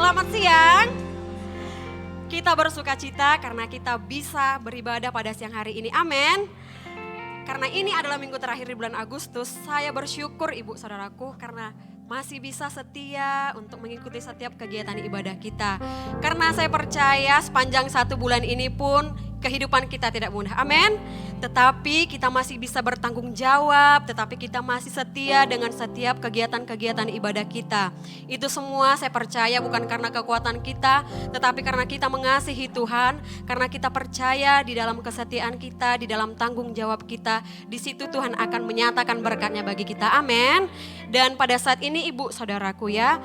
selamat siang. Kita bersuka cita karena kita bisa beribadah pada siang hari ini. Amin. Karena ini adalah minggu terakhir di bulan Agustus, saya bersyukur ibu saudaraku karena masih bisa setia untuk mengikuti setiap kegiatan ibadah kita. Karena saya percaya sepanjang 1 bulan ini pun kehidupan kita tidak mudah. Amin. Tetapi kita masih bisa bertanggung jawab, tetapi kita masih setia dengan setiap kegiatan-kegiatan ibadah kita. Itu semua saya percaya bukan karena kekuatan kita, tetapi karena kita mengasihi Tuhan, karena kita percaya di dalam kesetiaan kita, di dalam tanggung jawab kita, di situ Tuhan akan menyatakan berkatnya bagi kita. Amin. Dan pada saat ini ibu saudaraku ya,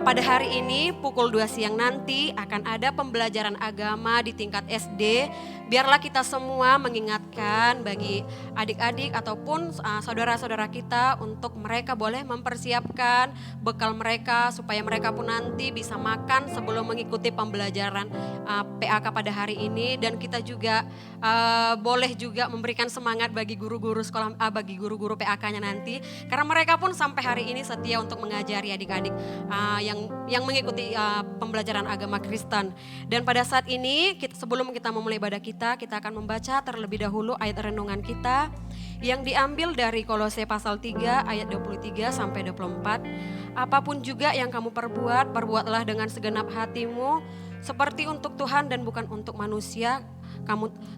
pada hari ini pukul 2 siang nanti akan ada pembelajaran agama di tingkat SD. Biarlah kita semua mengingatkan bagi adik-adik ataupun saudara-saudara kita untuk mereka boleh mempersiapkan bekal mereka supaya mereka pun nanti bisa makan sebelum mengikuti pembelajaran PAK pada hari ini. Dan kita juga boleh juga memberikan semangat bagi guru-guru sekolah, bagi guru-guru PAK-nya nanti. Karena mereka pun sampai hari ini setia untuk mengajari adik-adik yang mengikuti pembelajaran agama Kristen. Dan pada saat ini sebelum kita memulai ibadah kita akan membaca terlebih dahulu ayat renungan kita yang diambil dari Kolose pasal 3 ayat 23 sampai 24. Apapun juga yang kamu perbuat, perbuatlah dengan segenap hatimu seperti untuk Tuhan dan bukan untuk manusia.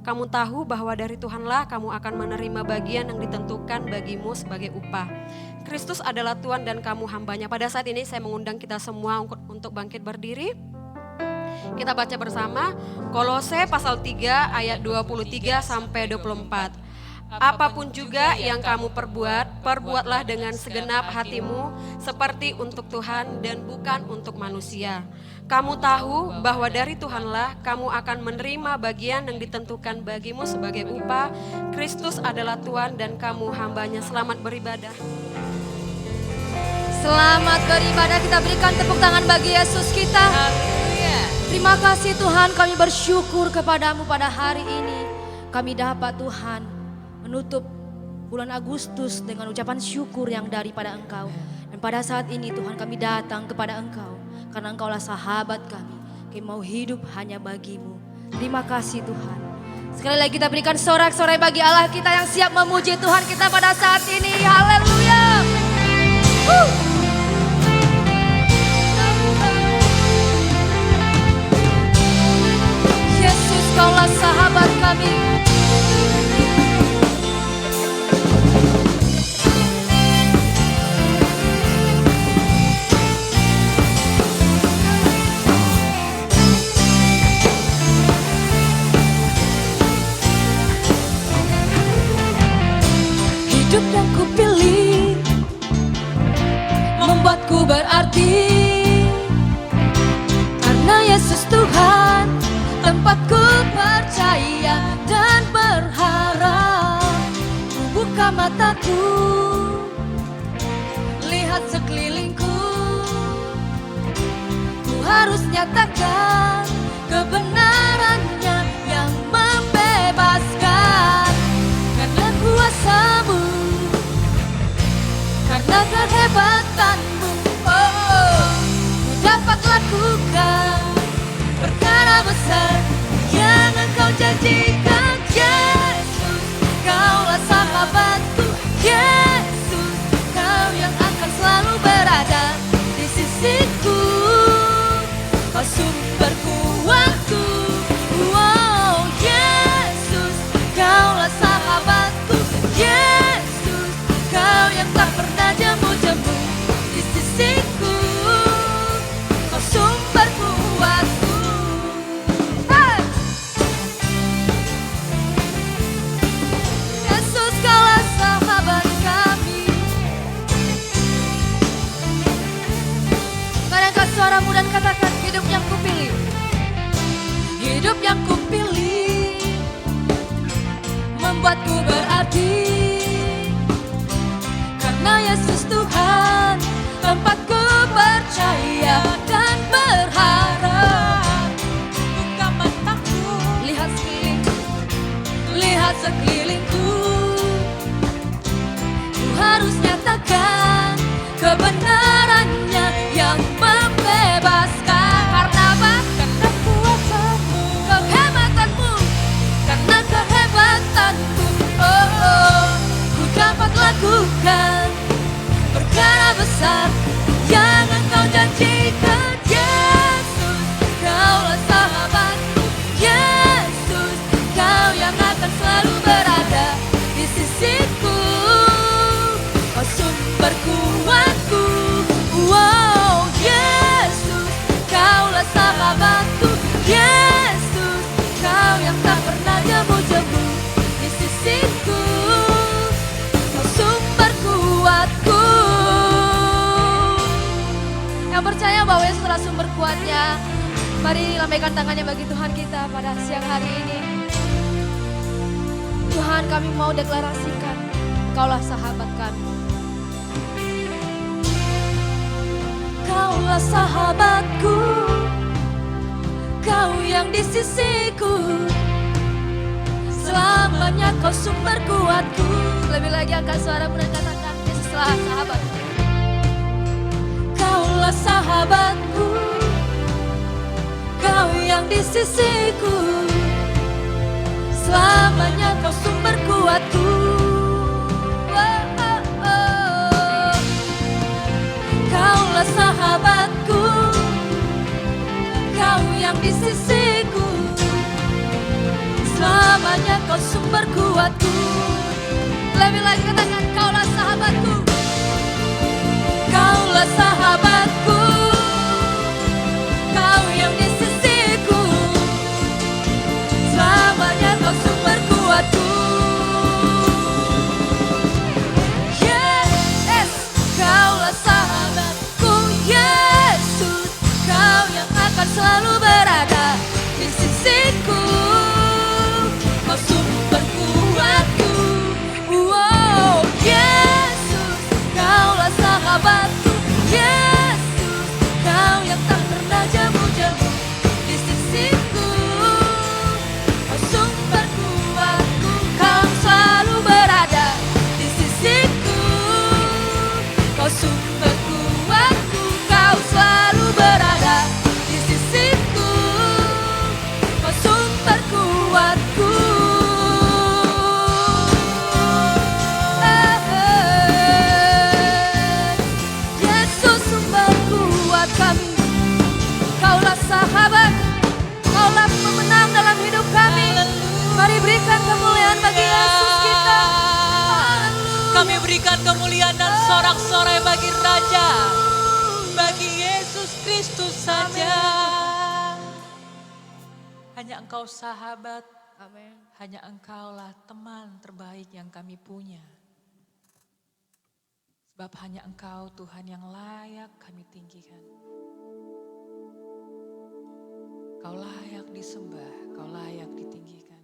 Kamu tahu bahwa dari Tuhanlah kamu akan menerima bagian yang ditentukan bagimu sebagai upah. Kristus adalah Tuhan dan kamu hambanya. Pada saat ini saya mengundang kita semua untuk bangkit berdiri. Kita baca bersama Kolose pasal 3 ayat 23 sampai 24. Apapun juga yang kamu perbuat, perbuatlah dengan segenap hatimu seperti untuk Tuhan dan bukan untuk manusia. Kamu tahu bahwa dari Tuhanlah kamu akan menerima bagian yang ditentukan bagimu sebagai upah. Kristus adalah Tuhan dan kamu hambanya. Selamat beribadah. Selamat beribadah, kita berikan tepuk tangan bagi Yesus kita. Terima kasih Tuhan, kami bersyukur kepadamu pada hari ini. Kami dapat Tuhan menutup bulan Agustus dengan ucapan syukur yang daripada Engkau. Dan pada saat ini Tuhan kami datang kepada Engkau. Karena Engkaulah sahabat kami. Kami mau hidup hanya bagimu. Terima kasih Tuhan. Sekali lagi kita berikan sorak-sorai bagi Allah kita yang siap memuji Tuhan kita pada saat ini. Haleluya. Yesus, Kaulah sahabat kami. Hidup yang kupilih membuatku berarti, karena Yesus Tuhan tempatku percaya dan berharap. Ku buka mataku, lihat sekelilingku. Ku harus nyatakan kebenarannya yang membebaskan. Karena kuasa-Mu, karena kehebatanmu, ku dapat lakukan perkara besar yang Engkau janjikan. Yesus, Kaulah sahabatku. Yesus, Kau yang akan selalu berada di sisiku. Kau sumber kuatku. Wow, Yesus, Kaulah sahabatku. Yesus, Kau yang tak pernah jemu-jemu di sisiku. Kau sumber kuatku. Hey! Yesus, Kaulah sahabat kami. Mari angkat suaramu dan katakan, hidup yang kupilih. Hidup yang kupilih membuatku berarti. Karena Yesus Tuhan tempatku percaya dan berharap. Buka mataku, lihat sekelilingku. Ku harus nyatakan kebenarannya yang membebaskan. bahwa Yesus adalah sumber kuatnya. Mari lambaikan tangannya bagi Tuhan kita pada siang hari ini. Tuhan, kami mau deklarasikan, Kaulah sahabat kami. Kaulah sahabatku, Kau yang di sisiku, selamanya Kau sumber kuatku. Lebih lagi angkat suaramu dan katakan, Yesuslah sahabatku. Kaulah sahabatku, Kau yang di sisiku, selamanya Kau sumber kuatku. Oh, oh, oh. Kaulah sahabatku, Kau yang di sisiku, selamanya Kau sumber kuatku. Lebih lagi katakan, Kaulah sahabatku. Kaulah sahabatku, Kau yang di sisiku, selamanya Kau sumber kuatku. Yes, Kaulah sahabatku, Yesus, Kau yang akan selalu berada di sisiku. Kau sumber kuatku. Wow, Yesus, Kaulah sahabatku. Yesus, Kau yang tak pernah jemu-jemu di sisiku. Kau sumber kuatku, Kau selalu berada di sisiku. Kau sumber kuatku, Kau selalu berada di sisiku. Kau sumber kuatku. Yesus sumber kuat kami. Kaulah sahabat, Kaulah pemenang dalam hidup kami. Mari berikan kemuliaan bagi Yesus kita. Kami berikan kemuliaan dan sorak-sorai bagi Raja, bagi Yesus Kristus saja. Hanya Engkau sahabat, Amin. hanya Engkaulah teman terbaik yang kami punya. Sebab hanya Engkau Tuhan yang layak kami tinggikan. Kau layak disembah, Kau layak ditinggikan.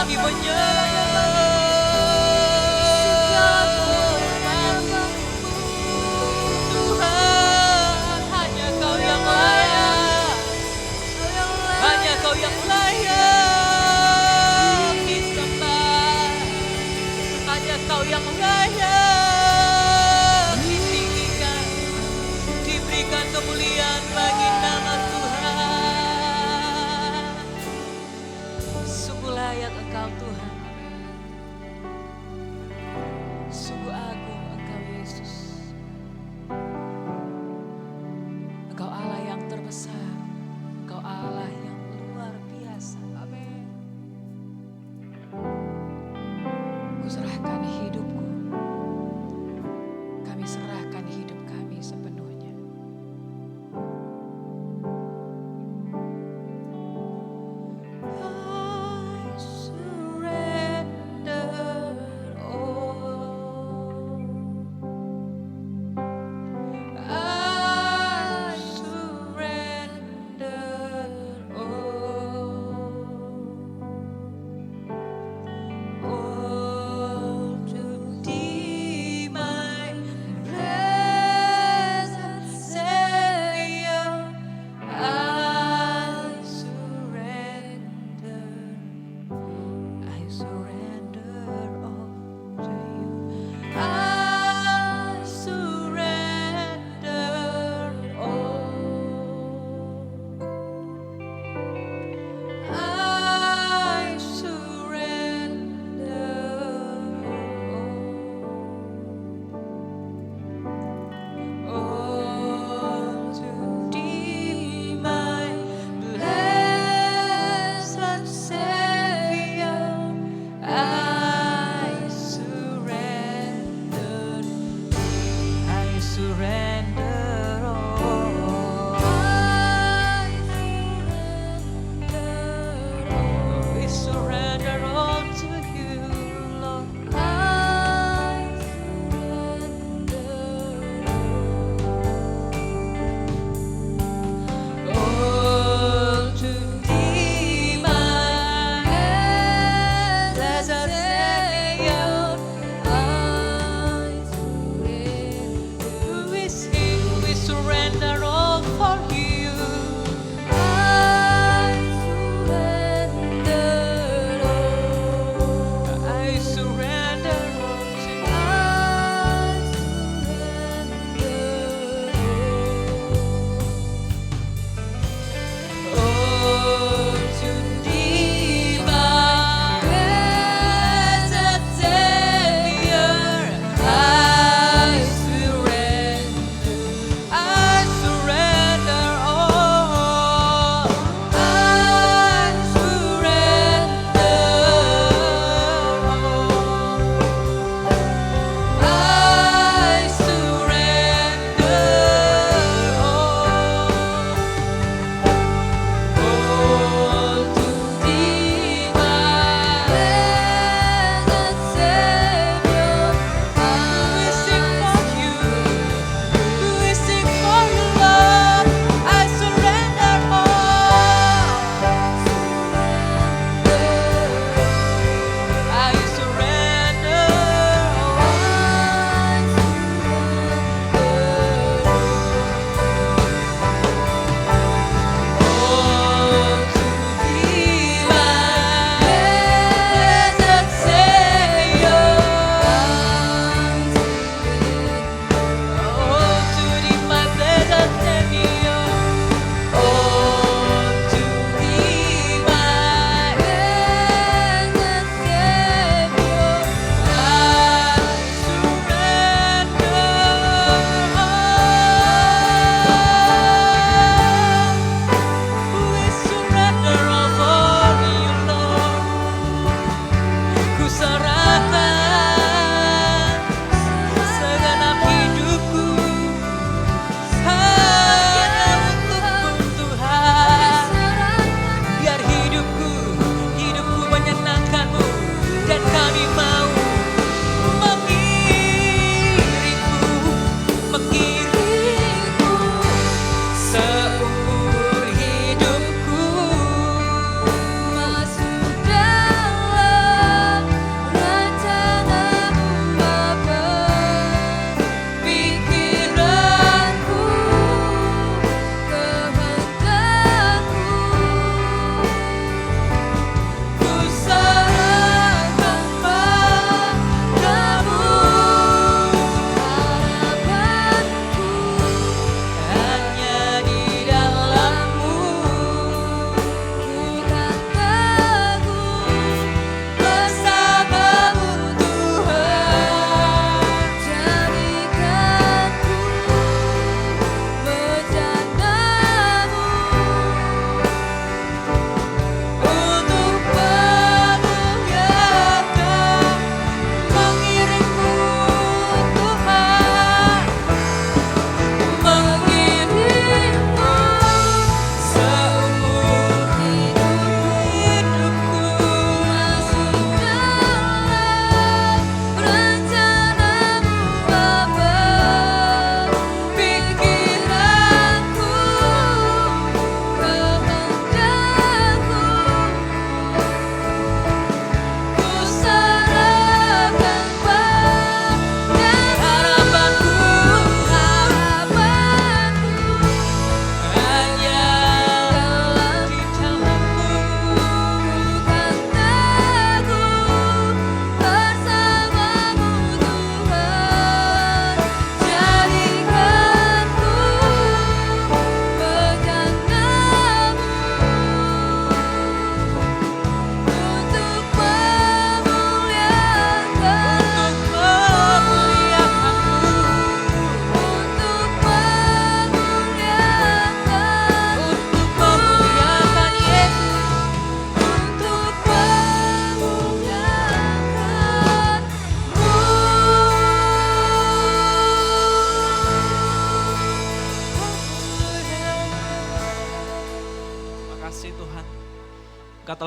kami menyembah. Tuhan, hanya Kau yang layak, hanya Kau yang layak disembah, hanya Kau yang layak ditinggikan, diberikan kemuliaan bagi nama Tuhan. Sungguh layak Engkau Tuhan, sungguh agung Engkau Yesus. Engkau Allah yang terbesar, Engkau Allah yang luar biasa. Amin. Ku serahkan hidupku, kami serahkan hidup kami sepenuhnya. I surrender.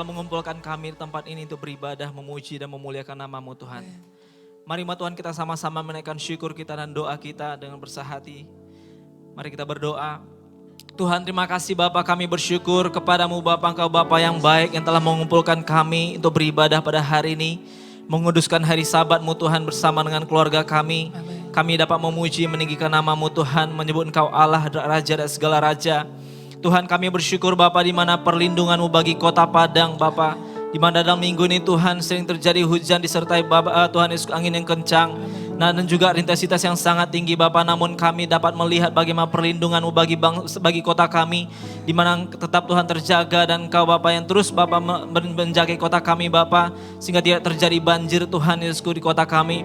mengumpulkan kami di tempat ini untuk beribadah, memuji dan memuliakan nama-Mu Tuhan. Mari Tuhan kita sama-sama menaikkan syukur kita dan doa kita dengan bersah hati. Mari kita berdoa. Tuhan terima kasih Bapa, kami bersyukur kepadamu Bapa, Engkau Bapa yang baik yang telah mengumpulkan kami untuk beribadah pada hari ini. Menguduskan hari Sabat-Mu Tuhan bersama dengan keluarga kami. Kami dapat memuji meninggikan nama-Mu Tuhan, menyebut Engkau Allah Raja dan segala Raja. Tuhan kami bersyukur Bapa di mana perlindungan-Mu bagi kota Padang Bapa. Di mana dalam minggu ini Tuhan sering terjadi hujan disertai Tuhan Yesus angin yang kencang. Dan juga intensitas yang sangat tinggi Bapa. Namun kami dapat melihat bagaimana perlindungan-Mu bagi kota kami. Di mana tetap Tuhan terjaga dan Engkau Bapa yang terus Bapa menjaga kota kami Bapa. Sehingga tidak terjadi banjir Tuhan Yesusku di kota kami.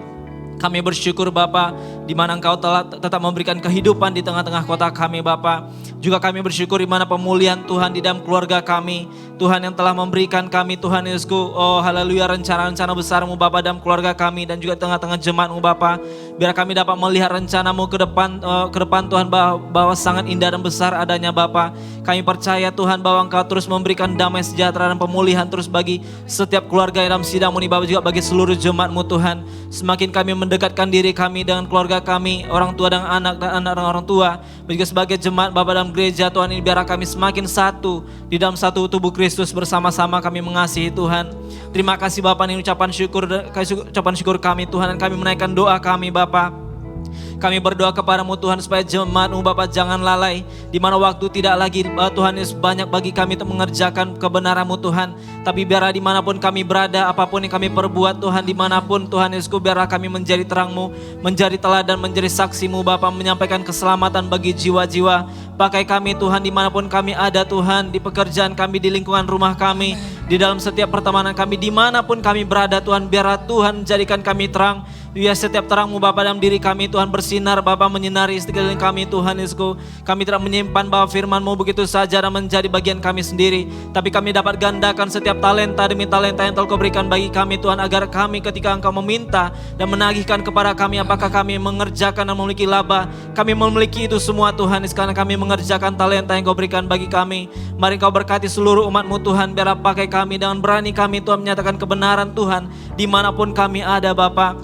Kami bersyukur Bapa, di mana Engkau telah tetap memberikan kehidupan di tengah-tengah kota kami Bapa. Juga kami bersyukur di mana pemulihan Tuhan di dalam keluarga kami. Tuhan yang telah memberikan kami Tuhan Yesusku, oh haleluya, rencana-rencana besar-Mu Bapa dalam keluarga kami dan juga tengah-tengah jemaat-Mu Bapa. Biar kami dapat melihat rencana-Mu ke depan Tuhan bahwa sangat indah dan besar adanya Bapa. Kami percaya Tuhan bahwa Engkau terus memberikan damai sejahtera dan pemulihan terus bagi setiap keluarga dalam sidang-Mu ini Bapa, juga bagi seluruh jemaat-Mu Tuhan. Semakin kami mendekatkan diri kami dengan keluarga kami, orang tua dan anak dan orang tua, juga sebagai jemaat Bapa dalam gereja Tuhan ini, biar kami semakin satu di dalam satu tubuh Kristus, bersama-sama kami mengasihi Tuhan. Terima kasih Bapa, ini ucapan syukur kami Tuhan, dan kami menaikkan doa kami Bapa. Kami berdoa kepadamu Tuhan supaya jemaat-Mu Bapa jangan lalai. Di mana waktu tidak lagi Tuhan Yesus banyak bagi kami untuk mengerjakan kebenaran-Mu Tuhan. Tapi biarlah dimanapun kami berada, apapun yang kami perbuat Tuhan, dimanapun Tuhan Yesusku, biarlah kami menjadi terang-Mu, menjadi teladan, menjadi saksi-Mu Bapa, menyampaikan keselamatan bagi jiwa-jiwa. Pakai kami Tuhan dimanapun kami ada Tuhan, di pekerjaan kami, di lingkungan rumah kami, di dalam setiap pertemanan kami, dimanapun kami berada Tuhan, biarlah Tuhan jadikan kami terang. Biar setiap terang-Mu Bapa dalam diri kami Tuhan bersinar Bapa, menyinari sekeliling kami Tuhan Yesusku. Kami tidak menyimpan Bapa firman-Mu begitu saja dan menjadi bagian kami sendiri, tapi kami dapat gandakan setiap talenta demi talenta yang telah Kau berikan bagi kami Tuhan, agar kami ketika Engkau meminta dan menagihkan kepada kami apakah kami mengerjakan dan memiliki laba, kami memiliki itu semua Tuhan, karena kami mengerjakan talenta yang Kau berikan bagi kami. Mari Kau berkati seluruh umat-Mu Tuhan, biarlah pakai kami dengan berani kami Tuhan menyatakan kebenaran Tuhan dimanapun kami ada Bapa.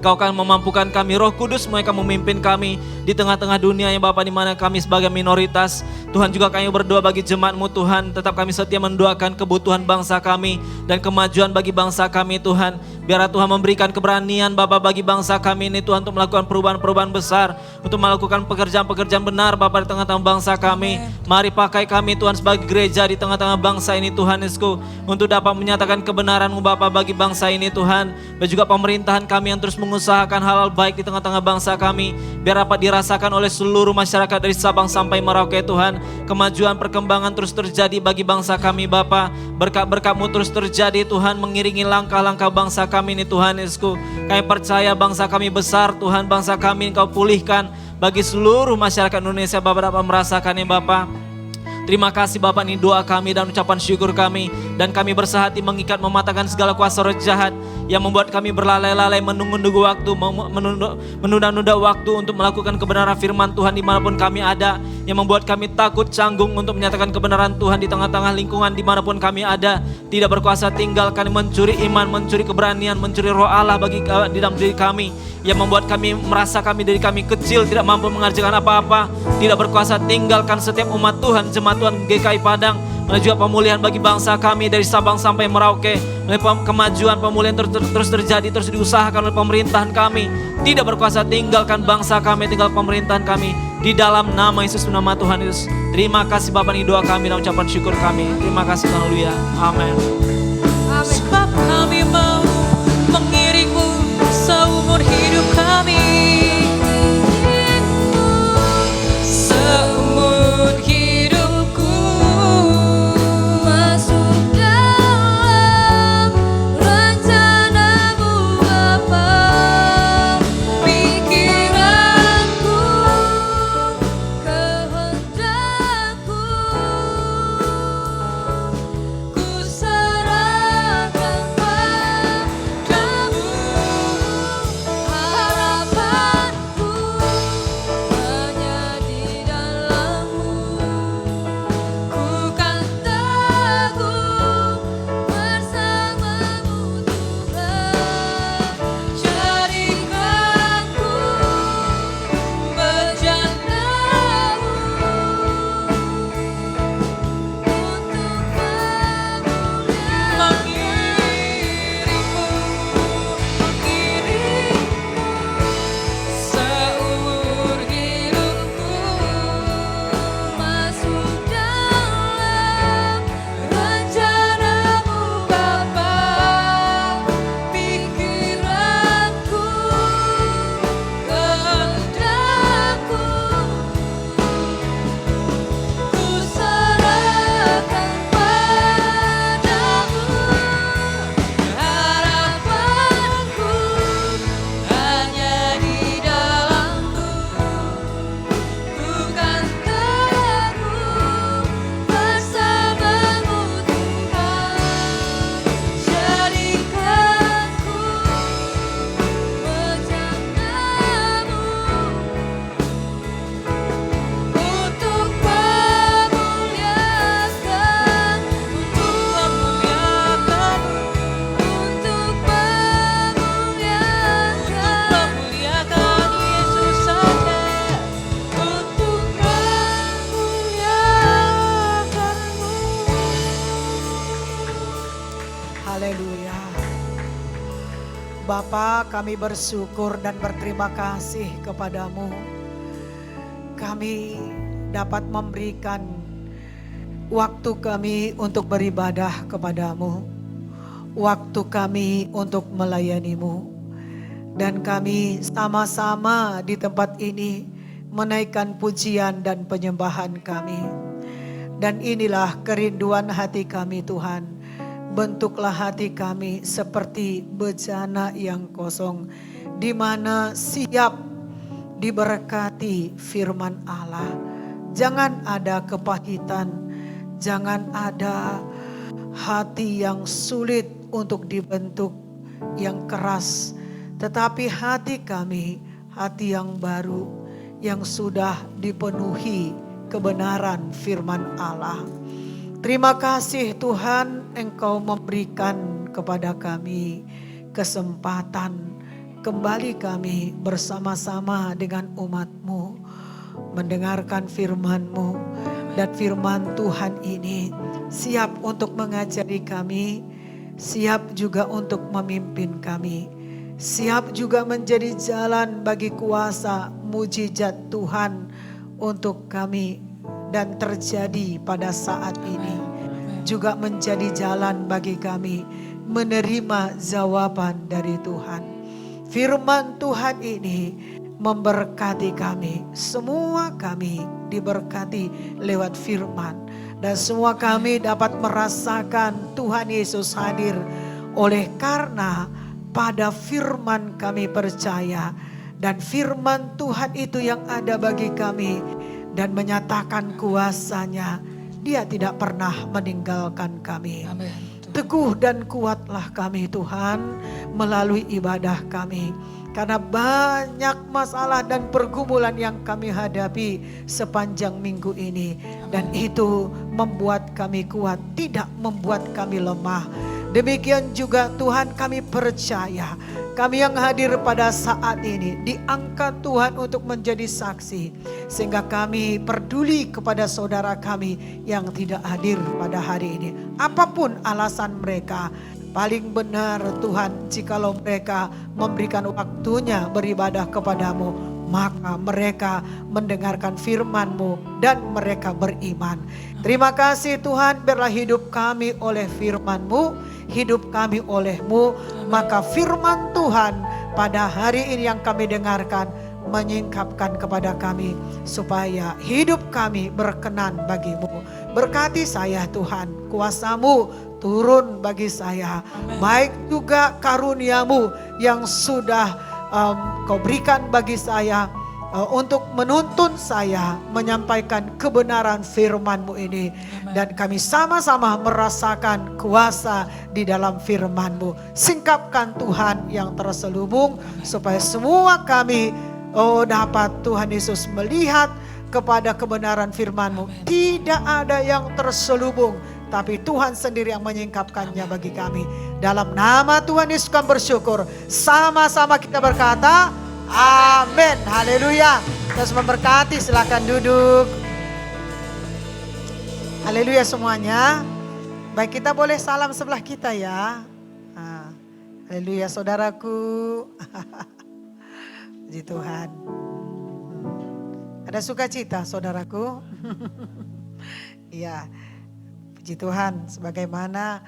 Engkau akan memampukan kami, Roh Kudus mereka memimpin kami di tengah-tengah dunia yang Bapa, di mana kami sebagai minoritas. Tuhan juga kami berdoa bagi jemaat-Mu Tuhan, tetap kami setia mendoakan kebutuhan bangsa kami dan kemajuan bagi bangsa kami Tuhan. Biarlah Tuhan memberikan keberanian Bapa bagi bangsa kami ini Tuhan, untuk melakukan perubahan-perubahan besar, untuk melakukan pekerjaan-pekerjaan benar Bapa di tengah-tengah bangsa kami. Mari pakai kami Tuhan sebagai gereja di tengah-tengah bangsa ini Tuhan Yesusku, untuk dapat menyatakan kebenaran-Mu Bapa bagi bangsa ini Tuhan. Dan juga pemerintahan kami yang terus mengusahakan hal-hal baik di tengah-tengah bangsa kami, biar dapat dirasakan oleh seluruh masyarakat dari Sabang sampai Merauke Tuhan. Kemajuan perkembangan terus terjadi bagi bangsa kami Bapa. Berkat-berkat-Mu terus terjadi Tuhan, mengiringi langkah-langkah bangsa kami ini Tuhan Yesusku. Kami percaya bangsa kami besar Tuhan, bangsa kami Engkau pulihkan. Bagi seluruh masyarakat Indonesia Bapa dapat merasakannya Bapa. Terima kasih Bapa, ini doa kami dan ucapan syukur kami. Dan kami bersahati mengikat, mematahkan segala kuasa roh jahat yang membuat kami berlalai-lalai, menunggu-nunggu waktu, menunda-nunda waktu untuk melakukan kebenaran firman Tuhan dimanapun kami ada. Yang membuat kami takut, canggung untuk menyatakan kebenaran Tuhan di tengah-tengah lingkungan dimanapun kami ada. Tidak berkuasa tinggalkan, mencuri iman, mencuri keberanian, mencuri roh Allah di dalam diri kami. Yang membuat kami merasa diri kami kecil, tidak mampu mengerjakan apa-apa. Tidak berkuasa tinggalkan setiap umat Tuhan, jemaat Tuhan GKI Padang. Dan juga pemulihan bagi bangsa kami dari Sabang sampai Merauke. Kemajuan pemulihan terus terjadi, terus diusahakan oleh pemerintahan kami. Tidak berkuasa tinggalkan bangsa kami, tinggal pemerintahan kami. Di dalam nama Yesus, nama Tuhan Yesus. Terima kasih Bapa, ini doa kami dan ucapan syukur kami. Terima kasih, haleluya. Amin. Sebab kami mau mengiringmu seumur hidup kami. Seumur hidupku masuk dalam rencana-Mu Bapa. Pikiranku, kehendakku, ku serahkan Bapa, kami bersyukur dan berterima kasih kepadamu. Kami dapat memberikan waktu kami untuk beribadah kepadamu, waktu kami untuk melayanimu. Dan kami sama-sama di tempat ini menaikkan pujian dan penyembahan kami. Dan inilah kerinduan hati kami Tuhan. Bentuklah hati kami seperti bejana yang kosong, di mana siap diberkati firman Allah. Jangan ada kepahitan, jangan ada hati yang sulit untuk dibentuk, yang keras. Tetapi hati kami, hati yang baru, yang sudah dipenuhi kebenaran firman Allah. Terima kasih Tuhan, Engkau memberikan kepada kami kesempatan kembali kami bersama-sama dengan umat-Mu mendengarkan firman-Mu. Dan firman Tuhan ini siap untuk mengajari kami, siap juga untuk memimpin kami, siap juga menjadi jalan bagi kuasa mujizat Tuhan untuk kami. Dan terjadi pada saat ini juga menjadi jalan bagi kami menerima jawaban dari Tuhan. Firman Tuhan ini memberkati kami. Semua kami diberkati lewat firman. Dan semua kami dapat merasakan Tuhan Yesus hadir. Oleh karena pada firman kami percaya. Dan firman Tuhan itu yang ada bagi kami. Dan menyatakan kuasanya, Dia tidak pernah meninggalkan kami. Amin. Teguh dan kuatlah kami Tuhan melalui ibadah kami. Karena banyak masalah dan pergumulan yang kami hadapi sepanjang minggu ini. Dan itu membuat kami kuat, tidak membuat kami lemah. Demikian juga Tuhan kami percaya. Kami yang hadir pada saat ini diangkat Tuhan untuk menjadi saksi. Sehingga kami peduli kepada saudara kami yang tidak hadir pada hari ini. Apapun alasan mereka, paling benar Tuhan jikalau mereka memberikan waktunya beribadah kepadamu, maka mereka mendengarkan firman-Mu dan mereka beriman. Terima kasih Tuhan, biarlah hidup kami oleh firman-Mu, hidup kami oleh-Mu. Maka firman Tuhan pada hari ini yang kami dengarkan menyingkapkan kepada kami supaya hidup kami berkenan bagi-Mu. Berkati saya Tuhan, kuasa-Mu turun bagi saya. Baik juga karunia-Mu yang sudah Kau berikan bagi saya untuk menuntun saya menyampaikan kebenaran firman-Mu ini. Dan kami sama-sama merasakan kuasa di dalam firman-Mu. Singkapkan Tuhan yang terselubung supaya semua kami dapat Tuhan Yesus melihat kepada kebenaran firman-Mu. Tidak ada yang terselubung, tapi Tuhan sendiri yang menyingkapkannya bagi kami. Dalam nama Tuhan Yesus kami bersyukur. Sama-sama kita berkata, amin. Haleluya. Terus memberkati, silakan duduk. Haleluya semuanya. Baik, kita boleh salam sebelah kita ya. Haleluya saudaraku. Puji Tuhan. Ada sukacita saudaraku. Iya. Puji Tuhan, sebagaimana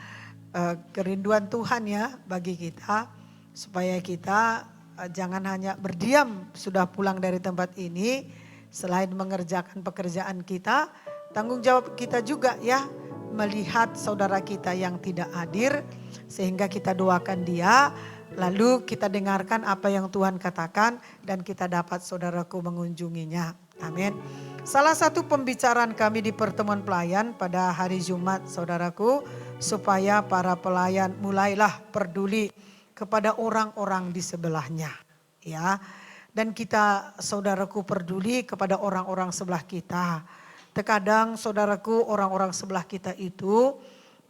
kerinduan Tuhan ya bagi kita, supaya kita jangan hanya berdiam sudah pulang dari tempat ini, selain mengerjakan pekerjaan kita, tanggung jawab kita juga ya melihat saudara kita yang tidak hadir, sehingga kita doakan dia, lalu kita dengarkan apa yang Tuhan katakan dan kita dapat saudaraku mengunjunginya. Amin. Salah satu pembicaraan kami di pertemuan pelayan pada hari Jumat saudaraku, supaya para pelayan mulailah peduli kepada orang-orang di sebelahnya. Ya, dan kita saudaraku peduli kepada orang-orang sebelah kita. Terkadang saudaraku orang-orang sebelah kita itu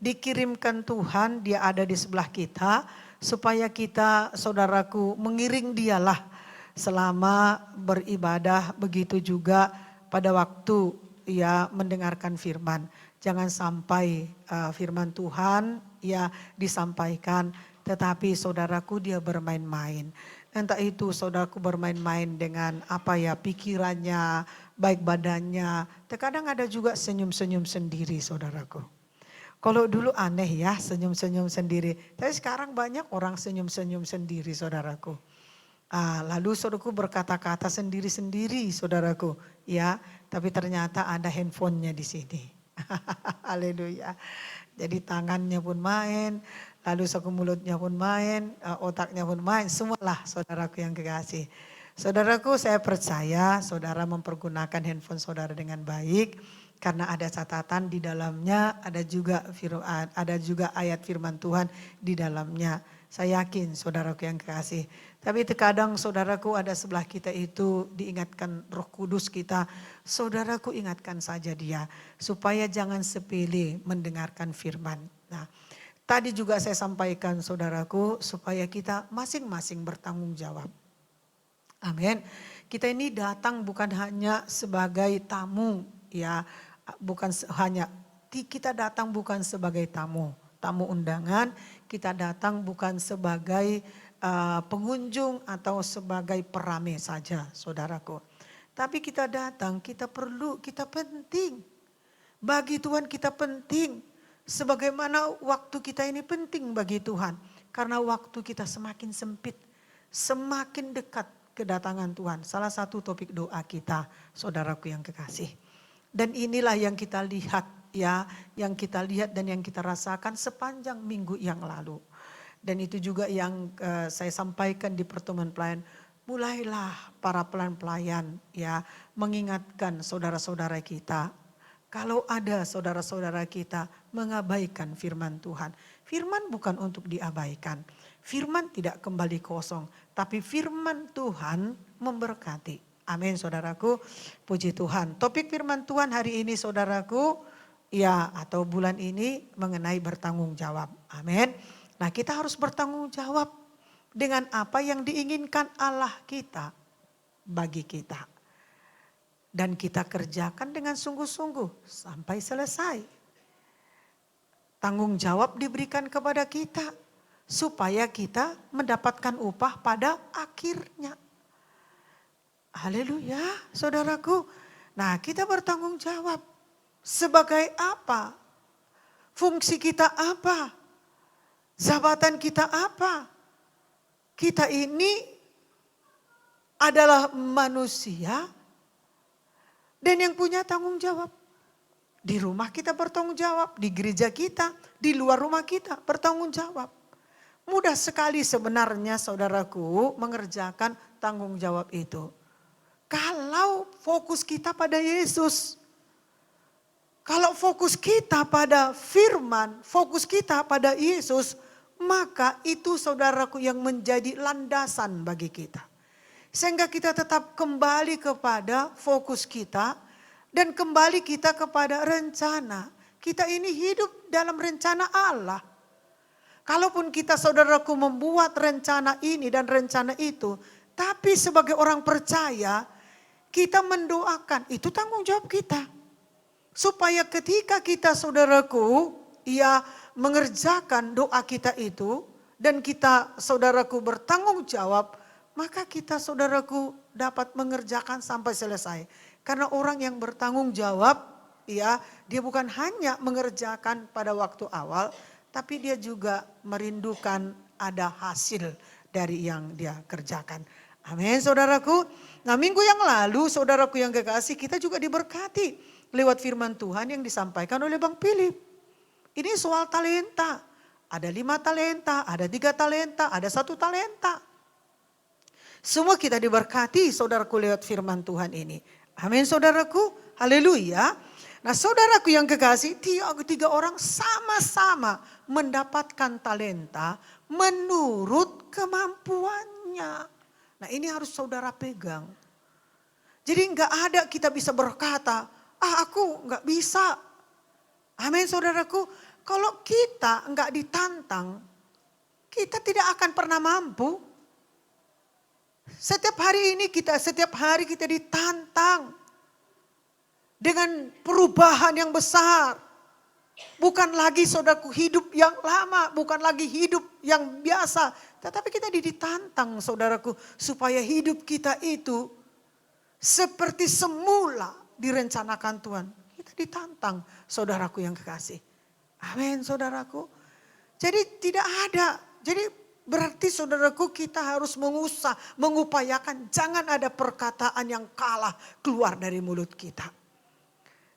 dikirimkan Tuhan, dia ada di sebelah kita, supaya kita saudaraku mengiring dialah selama beribadah, begitu juga pada waktu ya mendengarkan firman. Jangan sampai firman Tuhan ya disampaikan Tetapi saudaraku dia bermain-main. Entah itu saudaraku bermain-main dengan pikirannya, baik badannya. Terkadang ada juga senyum-senyum sendiri saudaraku. Kalau dulu aneh ya senyum-senyum sendiri. Tapi sekarang banyak orang senyum-senyum sendiri saudaraku. Lalu saudaraku berkata-kata sendiri-sendiri saudaraku. Ya, tapi ternyata ada handphonenya di sini. Haleluya. Jadi tangannya pun main, lalu saku mulutnya pun main, otaknya pun main. Semualah saudaraku yang kekasih. Saudaraku saya percaya saudara mempergunakan handphone saudara dengan baik. Karena ada catatan di dalamnya, ada juga ayat firman Tuhan di dalamnya. Saya yakin saudaraku yang kekasih. Tapi terkadang saudaraku ada sebelah kita itu diingatkan Roh Kudus kita. Saudaraku ingatkan saja dia supaya jangan sepele mendengarkan firman. Nah, tadi juga saya sampaikan saudaraku supaya kita masing-masing bertanggung jawab. Amin. Kita ini datang bukan hanya sebagai tamu ya. Kita datang bukan sebagai tamu undangan, kita datang bukan sebagai pengunjung atau sebagai perame saja saudaraku. Tapi kita datang, kita penting. Bagi Tuhan kita penting. Sebagaimana waktu kita ini penting bagi Tuhan. Karena waktu kita semakin sempit, semakin dekat kedatangan Tuhan. Salah satu topik doa kita saudaraku yang kekasih. Dan inilah yang kita lihat ya, yang kita lihat dan yang kita rasakan sepanjang minggu yang lalu. Dan itu juga yang saya sampaikan di pertemuan pelayan. Mulailah para pelayan ya mengingatkan saudara-saudara kita. Kalau ada saudara-saudara kita mengabaikan firman Tuhan. Firman bukan untuk diabaikan. Firman tidak kembali kosong. Tapi firman Tuhan memberkati. Amin saudaraku, puji Tuhan. Topik firman Tuhan hari ini saudaraku, ya atau bulan ini mengenai bertanggung jawab. Amin. Nah kita harus bertanggung jawab dengan apa yang diinginkan Allah kita bagi kita. Dan kita kerjakan dengan sungguh-sungguh sampai selesai. Tanggung jawab diberikan kepada kita supaya kita mendapatkan upah pada akhirnya. Haleluya, saudaraku. Nah, kita bertanggung jawab sebagai apa? Fungsi kita apa? Jabatan kita apa? Kita ini adalah manusia dan yang punya tanggung jawab. Di rumah kita bertanggung jawab, di gereja kita, di luar rumah kita bertanggung jawab. Mudah sekali sebenarnya saudaraku mengerjakan tanggung jawab itu. Kalau fokus kita pada Yesus, kalau fokus kita pada firman, fokus kita pada Yesus, maka itu saudaraku yang menjadi landasan bagi kita. Sehingga kita tetap kembali kepada fokus kita dan kembali kita kepada rencana. Kita ini hidup dalam rencana Allah. Kalaupun kita saudaraku membuat rencana ini dan rencana itu, tapi sebagai orang percaya, kita mendoakan, itu tanggung jawab kita. Supaya ketika kita saudaraku, mengerjakan doa kita itu, dan kita saudaraku bertanggung jawab, maka kita saudaraku dapat mengerjakan sampai selesai. Karena orang yang bertanggung jawab, dia bukan hanya mengerjakan pada waktu awal, tapi dia juga merindukan ada hasil dari yang dia kerjakan. Amin saudaraku. Nah minggu yang lalu saudaraku yang kekasih kita juga diberkati lewat firman Tuhan yang disampaikan oleh Bang Philip. Ini soal talenta. Ada 5 talenta, ada 3 talenta, ada 1 talenta. Semua kita diberkati saudaraku lewat firman Tuhan ini. Amin saudaraku. Haleluya. Nah saudaraku yang kekasih, 3 orang sama-sama mendapatkan talenta menurut kemampuannya. Nah ini harus saudara pegang. Jadi enggak ada kita bisa berkata, aku enggak bisa. Amin saudaraku. Kalau kita enggak ditantang, kita tidak akan pernah mampu. Setiap hari kita ditantang dengan perubahan yang besar. Bukan lagi saudaraku hidup yang lama, bukan lagi hidup yang biasa. Tetapi kita ditantang saudaraku supaya hidup kita itu seperti semula direncanakan Tuhan. Kita ditantang saudaraku yang kekasih. Amin saudaraku. Jadi tidak ada. Jadi berarti saudaraku kita harus mengupayakan. Jangan ada perkataan yang kalah keluar dari mulut kita.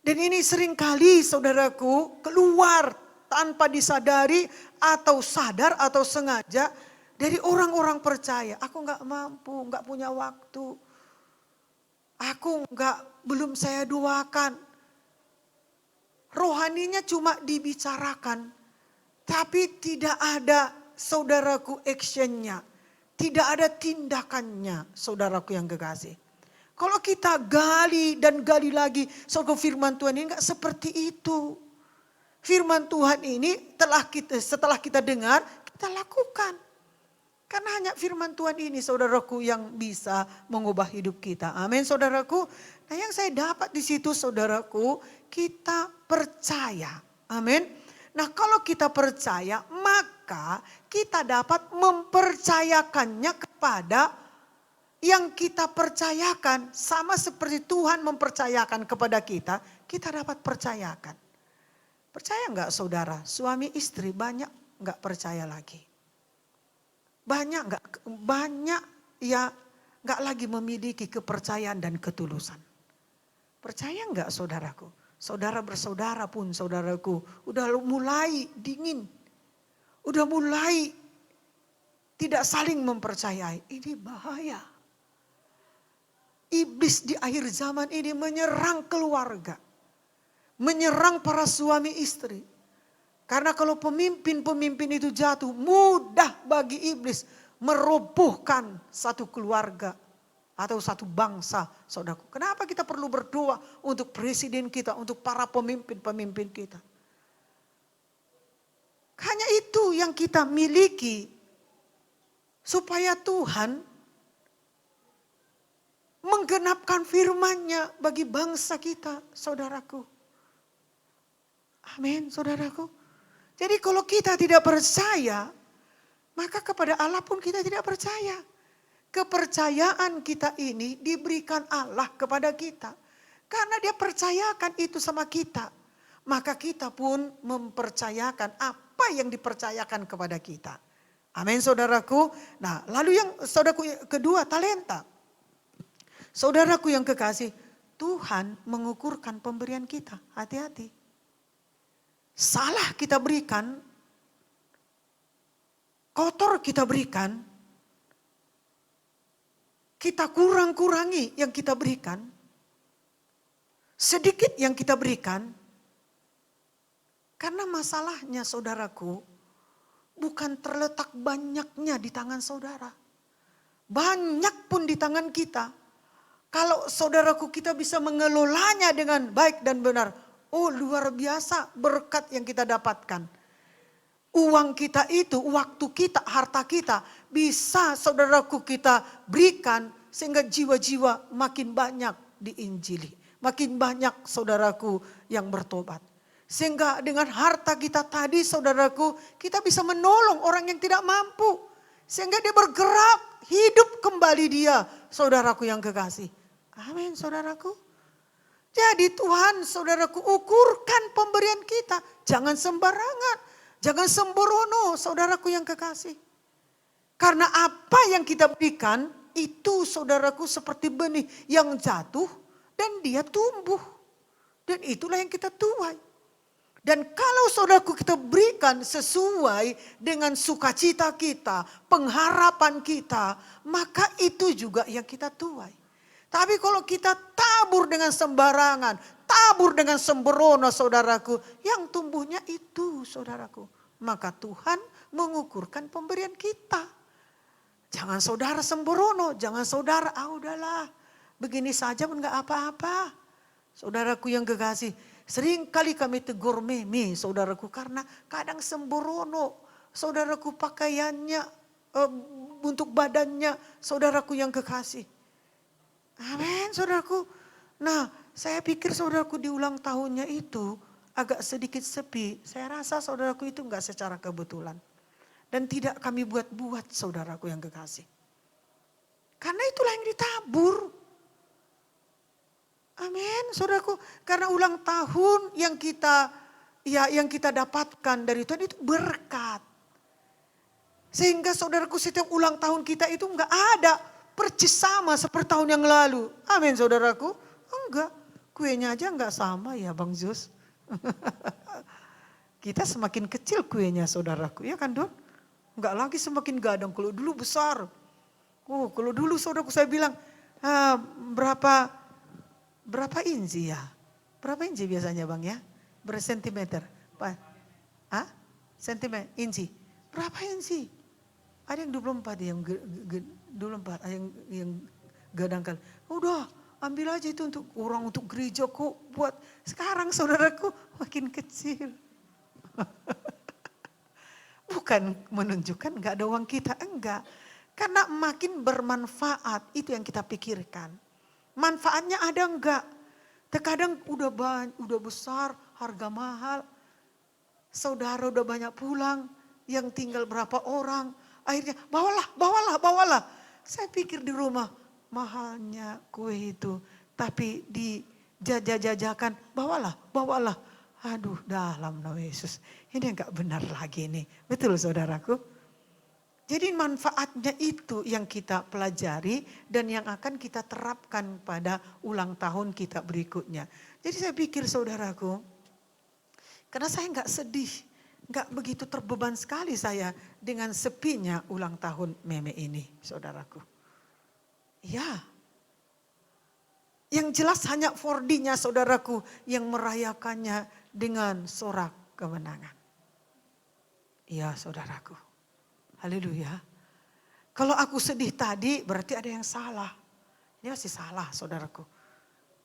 Dan ini seringkali saudaraku keluar tanpa disadari atau sadar atau sengaja dari orang-orang percaya. Aku gak mampu, gak punya waktu. Aku belum saya doakan. Rohaninya cuma dibicarakan. Tapi tidak ada saudaraku actionnya. Tidak ada tindakannya saudaraku yang kekasih. Kalau kita gali dan gali lagi soal firman Tuhan ini enggak seperti itu. Firman Tuhan ini setelah kita dengar, kita lakukan. Karena hanya firman Tuhan ini saudaraku yang bisa mengubah hidup kita. Amin saudaraku. Nah yang saya dapat di situ saudaraku, kita percaya. Amin. Nah kalau kita percaya, maka kita dapat mempercayakannya kepada yang kita percayakan. Sama seperti Tuhan mempercayakan kepada kita, kita dapat percayakan. Percaya enggak saudara, suami istri banyak enggak percaya lagi. Banyak ya enggak lagi memiliki kepercayaan dan ketulusan. Percaya enggak saudaraku? Saudara bersaudara pun saudaraku udah mulai dingin. Udah mulai tidak saling mempercayai. Ini bahaya. Iblis di akhir zaman ini menyerang keluarga. Menyerang para suami istri. Karena kalau pemimpin-pemimpin itu jatuh, mudah bagi iblis merobohkan satu keluarga atau satu bangsa, saudaraku. Kenapa kita perlu berdoa untuk presiden kita, untuk para pemimpin-pemimpin kita? Hanya itu yang kita miliki supaya Tuhan menggenapkan firman-Nya bagi bangsa kita, saudaraku. Amin, saudaraku. Jadi kalau kita tidak percaya, maka kepada Allah pun kita tidak percaya. Kepercayaan kita ini diberikan Allah kepada kita. Karena dia percayakan itu sama kita. Maka kita pun mempercayakan apa yang dipercayakan kepada kita. Amin saudaraku. Nah lalu yang saudaraku kedua, talenta. Saudaraku yang kekasih, Tuhan mengukurkan pemberian kita. Hati-hati. Salah kita berikan, kotor kita berikan, kita kurang-kurangi yang kita berikan, sedikit yang kita berikan, karena masalahnya saudaraku, bukan terletak banyaknya di tangan saudara. Banyak pun di tangan kita. Kalau saudaraku kita bisa mengelolanya dengan baik dan benar, oh luar biasa berkat yang kita dapatkan. Uang kita itu, waktu kita, harta kita bisa saudaraku kita berikan sehingga jiwa-jiwa makin banyak diinjili. Makin banyak saudaraku yang bertobat. Sehingga dengan harta kita tadi saudaraku kita bisa menolong orang yang tidak mampu. Sehingga dia bergerak, hidup kembali dia saudaraku yang kekasih. Amin saudaraku. Jadi Tuhan saudaraku ukurkan pemberian kita. Jangan sembarangan. Jangan sembrono saudaraku yang kekasih. Karena apa yang kita berikan itu saudaraku seperti benih yang jatuh dan dia tumbuh. Dan itulah yang kita tuai. Dan kalau saudaraku kita berikan sesuai dengan sukacita kita, pengharapan kita, maka itu juga yang kita tuai. Tapi kalau kita tabur dengan sembarangan, tabur dengan sembrono saudaraku, yang tumbuhnya itu saudaraku. Maka Tuhan mengukurkan pemberian kita. Jangan saudara sembrono, jangan saudara, udahlah begini saja pun gak apa-apa. Saudaraku yang kekasih, sering kali kami tegur Meme saudaraku karena kadang sembrono. Saudaraku pakaiannya, untuk badannya saudaraku yang kekasih. Amin saudaraku. Nah saya pikir saudaraku di ulang tahunnya itu agak sedikit sepi, saya rasa saudaraku itu enggak secara kebetulan. Dan tidak kami buat-buat saudaraku yang kekasih. Karena itulah yang ditabur. Amin, saudaraku. Karena ulang tahun yang kita dapatkan dari Tuhan itu berkat. Sehingga saudaraku setiap ulang tahun kita itu enggak ada percis sama seperti tahun yang lalu. Amin saudaraku. Enggak, kuenya aja enggak sama ya Bang Jus. Kita semakin kecil kuenya saudaraku, ya kan Don? Enggak lagi semakin gadang, kalau dulu besar. Oh, kalau dulu saudaraku saya bilang, berapa inci ya? Berapa inci biasanya Bang ya? Berapa sentimeter? Sentimeter, inci. Berapa inci? Ada yang 24 yang 24, ada yang gadangkan. Udah, ambil aja itu untuk orang, untuk gereja kok buat. Sekarang saudaraku makin kecil. Bukan menunjukkan enggak ada uang kita, enggak. Karena makin bermanfaat, itu yang kita pikirkan. Manfaatnya ada enggak? Terkadang udah besar, harga mahal. Saudara udah banyak pulang, yang tinggal berapa orang. Akhirnya bawalah. Saya pikir di rumah, mahalnya kue itu. Tapi dijajah-jajakan, bawalah. Aduh, dalam nama Yesus. Ini enggak benar lagi nih. Betul saudaraku? Jadi manfaatnya itu yang kita pelajari dan yang akan kita terapkan pada ulang tahun kita berikutnya. Jadi saya pikir saudaraku, karena saya enggak sedih, enggak begitu terbeban sekali saya dengan sepinya ulang tahun Meme ini, saudaraku. Ya, yang jelas hanya 4D-nya saudaraku yang merayakannya dengan sorak kemenangan. Iya saudaraku. Haleluya. Kalau aku sedih tadi berarti ada yang salah. Ini masih salah saudaraku.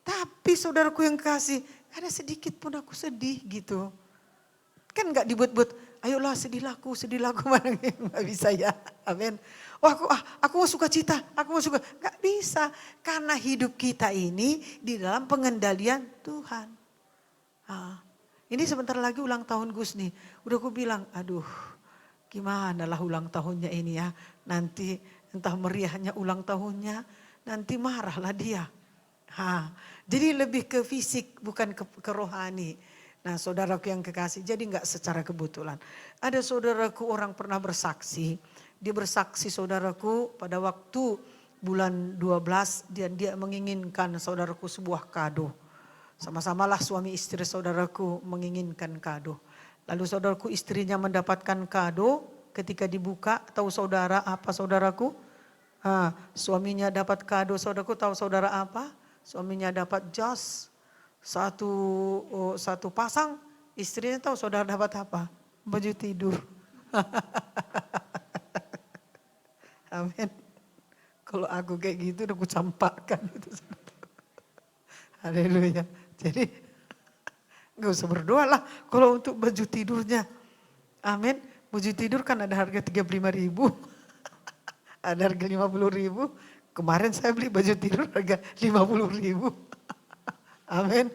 Tapi saudaraku yang kasih, ada sedikit pun aku sedih gitu. Kan gak dibuat-buat, ayolah sedihlah aku mana gak bisa ya. Amin. Oh aku mau sukacita, aku mau suka. Gak bisa. Karena hidup kita ini di dalam pengendalian Tuhan. Ini sebentar lagi ulang tahun Gus nih. Udah aku bilang, aduh gimana lah ulang tahunnya ini ya. Nanti entah meriahnya ulang tahunnya, nanti marahlah dia. Jadi lebih ke fisik bukan ke rohani. Nah saudaraku yang kekasih, jadi enggak secara kebetulan. Ada saudaraku orang pernah bersaksi. Dia bersaksi saudaraku pada waktu bulan 12 dia menginginkan saudaraku sebuah kado. Sama-samalah suami istri saudaraku menginginkan kado. Lalu saudaraku istrinya mendapatkan kado ketika dibuka. Tahu saudara apa saudaraku? Suaminya dapat kado saudaraku, tahu saudara apa? Suaminya dapat jas. Satu pasang, istrinya tahu saudara dapat apa? Baju tidur. Amin. Kalau aku kayak gitu udah aku campakkan itu. Haleluya. Jadi gak usah berdoa lah kalau untuk baju tidurnya. Amin. Baju tidur kan ada harga 35.000. Ada harga 50.000. Kemarin saya beli baju tidur harga 50.000. Amin.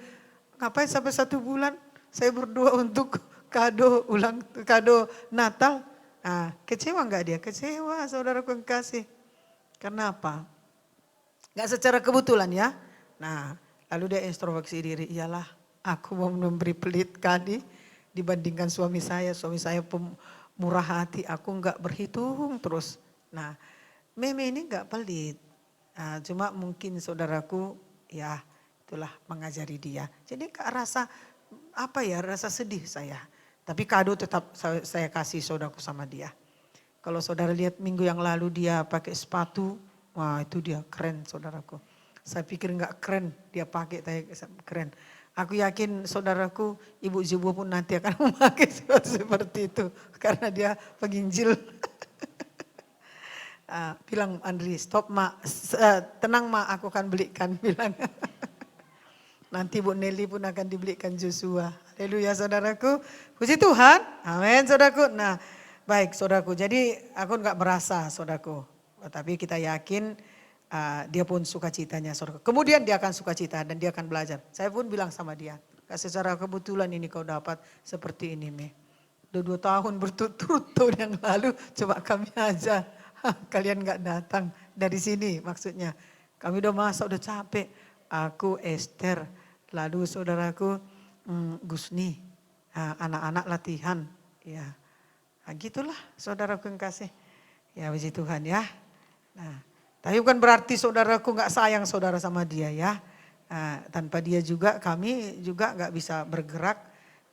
Ngapain sampai 1 bulan saya berdoa untuk kado Natal. Kecewa gak dia? Kecewa saudaraku yang kasih. Kenapa? Gak secara kebetulan ya. Nah lalu dia introspeksi diri. Iyalah aku mau memberi pelit kali dibandingkan suami saya. Suami saya murah hati, aku gak berhitung terus. Nah Meme ini gak pelit. Cuma mungkin saudaraku ya itulah mengajari dia. Jadi rasa rasa sedih saya. Tapi kado tetap saya kasih saudaraku sama dia. Kalau saudara lihat minggu yang lalu dia pakai sepatu, wah itu dia keren saudaraku. Saya pikir enggak keren, dia pakai keren. Aku yakin saudaraku, ibu-ibu pun nanti akan memakai sepatu seperti itu. Karena dia penginjil. Bilang Andri, stop mak, tenang mak aku akan belikan. Bilang. Nanti Bu Nelly pun akan dibelikan Joshua. Haleluya saudaraku. Puji Tuhan. Amin saudaraku. Nah baik saudaraku. Jadi aku enggak merasa saudaraku. Tapi kita yakin dia pun sukacitanya saudaraku. Kemudian dia akan sukacita dan dia akan belajar. Saya pun bilang sama dia. Gak secara kebetulan ini kau dapat seperti ini, Me. Udah 2 tahun berturut-turut yang lalu, coba kami aja. Kalian gak datang dari sini maksudnya. Kami udah masak, udah capek. Aku Esther, lalu saudaraku Gusni, anak-anak latihan. Ya, gitulah saudaraku yang kasih. Ya puji Tuhan ya. Nah, tapi bukan berarti saudaraku gak sayang saudara sama dia ya. Tanpa dia juga kami juga gak bisa bergerak.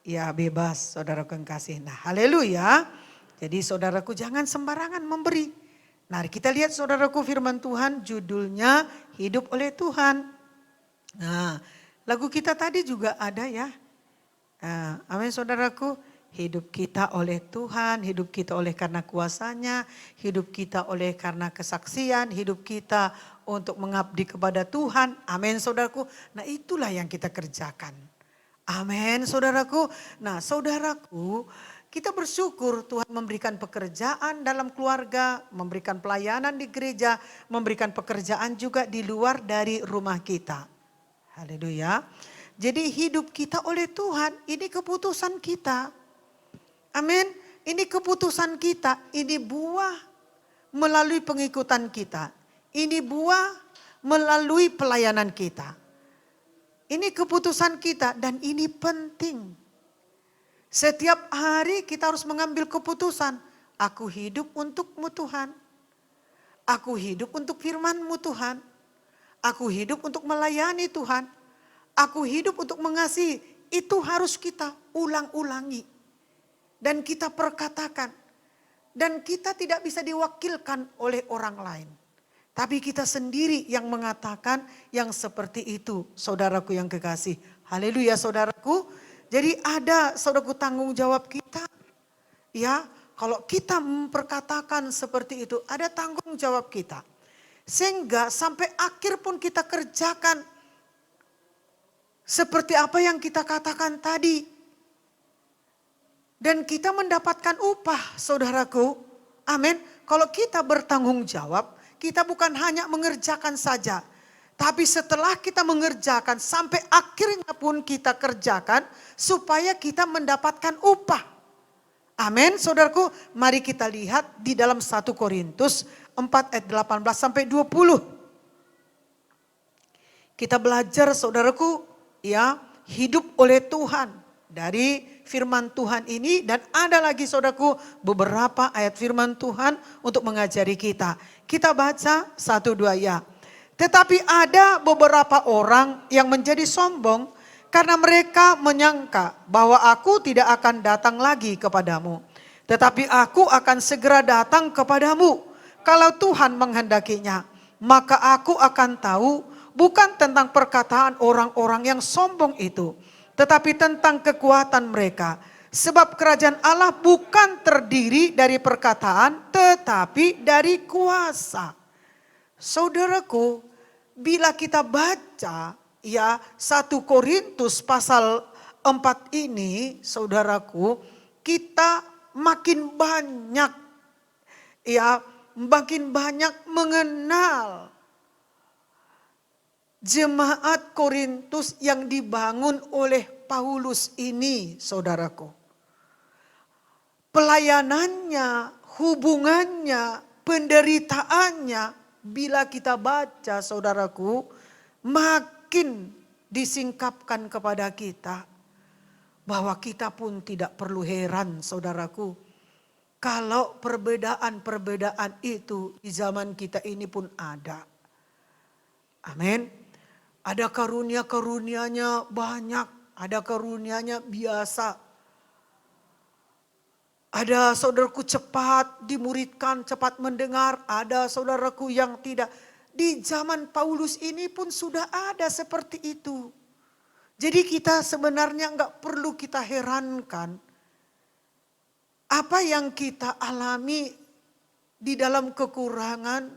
Ya bebas saudaraku yang kasih. Nah haleluya. Jadi saudaraku jangan sembarangan memberi. Nah kita lihat saudaraku firman Tuhan judulnya hidup oleh Tuhan. Nah lagu kita tadi juga ada ya. Amin saudaraku. Hidup kita oleh Tuhan, hidup kita oleh karena kuasanya, hidup kita oleh karena kesaksian, hidup kita untuk mengabdi kepada Tuhan. Amin saudaraku. Nah itulah yang kita kerjakan. Amin saudaraku. Nah saudaraku, kita bersyukur Tuhan memberikan pekerjaan dalam keluarga, memberikan pelayanan di gereja, memberikan pekerjaan juga di luar dari rumah kita. Haleluya. Jadi hidup kita oleh Tuhan, ini keputusan kita. Amin. Ini keputusan kita, ini buah melalui pengikutan kita. Ini buah melalui pelayanan kita. Ini keputusan kita dan ini penting. Setiap hari kita harus mengambil keputusan. Aku hidup untuk-Mu Tuhan. Aku hidup untuk firman-Mu Tuhan. Aku hidup untuk melayani Tuhan. Aku hidup untuk mengasihi. Itu harus kita ulang-ulangi. Dan kita perkatakan. Dan kita tidak bisa diwakilkan oleh orang lain. Tapi kita sendiri yang mengatakan yang seperti itu. Saudaraku yang kekasih. Haleluya saudaraku. Jadi ada saudaraku tanggung jawab kita. Ya, kalau kita memperkatakan seperti itu, ada tanggung jawab kita. Sehingga sampai akhir pun kita kerjakan seperti apa yang kita katakan tadi. Dan kita mendapatkan upah, saudaraku. Amin. Kalau kita bertanggung jawab, kita bukan hanya mengerjakan saja. Tapi setelah kita mengerjakan sampai akhirnya pun kita kerjakan supaya kita mendapatkan upah. Amin saudaraku. Mari kita lihat di dalam 1 Korintus 4 ayat 18 sampai 20. Kita belajar saudaraku ya hidup oleh Tuhan dari firman Tuhan ini. Dan ada lagi saudaraku beberapa ayat firman Tuhan untuk mengajari kita. Kita baca 1-2 ya. Tetapi ada beberapa orang yang menjadi sombong karena mereka menyangka bahwa aku tidak akan datang lagi kepadamu. Tetapi aku akan segera datang kepadamu kalau Tuhan menghendakinya. Maka aku akan tahu bukan tentang perkataan orang-orang yang sombong itu. Tetapi tentang kekuatan mereka. Sebab kerajaan Allah bukan terdiri dari perkataan tetapi dari kuasa. Saudaraku, bila kita baca ya 1 Korintus pasal 4 ini, saudaraku, kita makin banyak mengenal jemaat Korintus yang dibangun oleh Paulus ini, saudaraku. Pelayanannya, hubungannya, penderitaannya, bila kita baca saudaraku, makin disingkapkan kepada kita. Bahwa kita pun tidak perlu heran saudaraku. Kalau perbedaan-perbedaan itu di zaman kita ini pun ada. Amin. Ada karunia-karunianya banyak. Ada karunianya biasa. Ada saudaraku cepat dimuridkan, cepat mendengar. Ada saudaraku yang tidak. Di zaman Paulus ini pun sudah ada seperti itu. Jadi kita sebenarnya enggak perlu kita herankan. Apa yang kita alami di dalam kekurangan,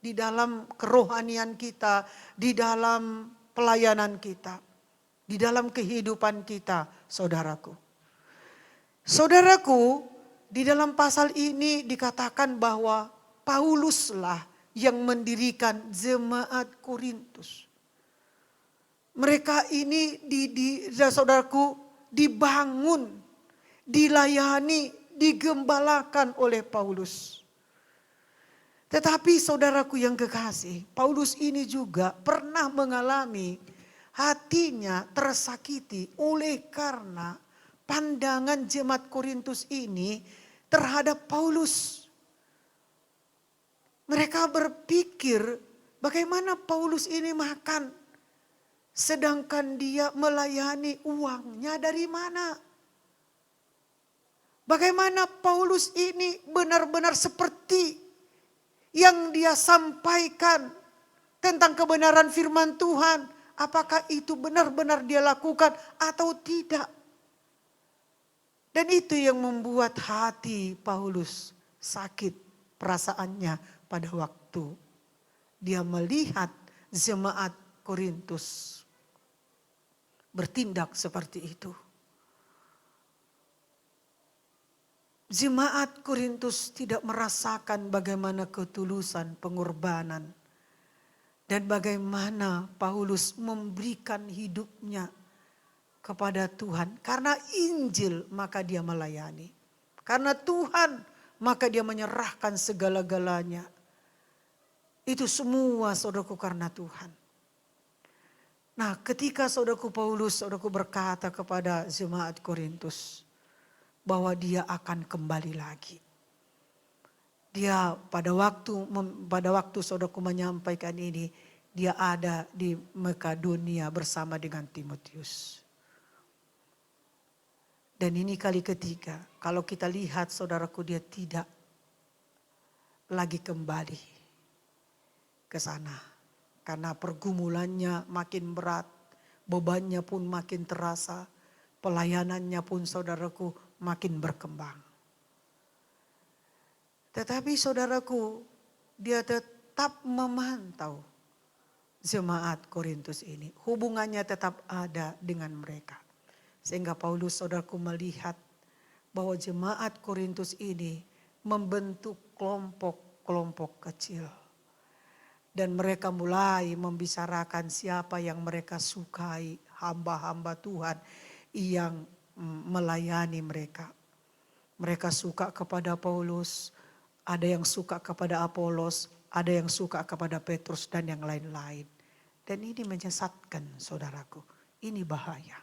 di dalam kerohanian kita, di dalam pelayanan kita, di dalam kehidupan kita, saudaraku. Saudaraku, di dalam pasal ini dikatakan bahwa Pauluslah yang mendirikan jemaat Korintus. Mereka ini saudaraku dibangun, dilayani, digembalakan oleh Paulus. Tetapi saudaraku yang kekasih, Paulus ini juga pernah mengalami hatinya tersakiti oleh karena pandangan jemaat Korintus ini terhadap Paulus. Mereka berpikir bagaimana Paulus ini makan, sedangkan dia melayani, uangnya dari mana? Bagaimana Paulus ini benar-benar seperti yang dia sampaikan tentang kebenaran firman Tuhan. Apakah itu benar-benar dia lakukan atau tidak? Dan itu yang membuat hati Paulus sakit perasaannya pada waktu dia melihat jemaat Korintus bertindak seperti itu. Jemaat Korintus tidak merasakan bagaimana ketulusan pengorbanan dan bagaimana Paulus memberikan hidupnya kepada Tuhan. Karena Injil maka dia melayani. Karena Tuhan maka dia menyerahkan segala-galanya. Itu semua saudaraku karena Tuhan. Nah, ketika saudaraku Paulus, saudaraku berkata kepada jemaat Korintus bahwa dia akan kembali lagi. Dia pada waktu saudaraku menyampaikan ini, dia ada di Makedonia bersama dengan Timotius. Dan ini kali ketiga, kalau kita lihat saudaraku dia tidak lagi kembali ke sana. Karena pergumulannya makin berat, bebannya pun makin terasa, pelayanannya pun saudaraku makin berkembang. Tetapi saudaraku, dia tetap memantau jemaat Korintus ini. Hubungannya tetap ada dengan mereka. Sehingga Paulus saudaraku melihat bahwa jemaat Korintus ini membentuk kelompok-kelompok kecil. Dan mereka mulai membicarakan siapa yang mereka sukai, hamba-hamba Tuhan yang melayani mereka. Mereka suka kepada Paulus, ada yang suka kepada Apolos, ada yang suka kepada Petrus dan yang lain-lain. Dan ini menyesatkan saudaraku, ini bahaya.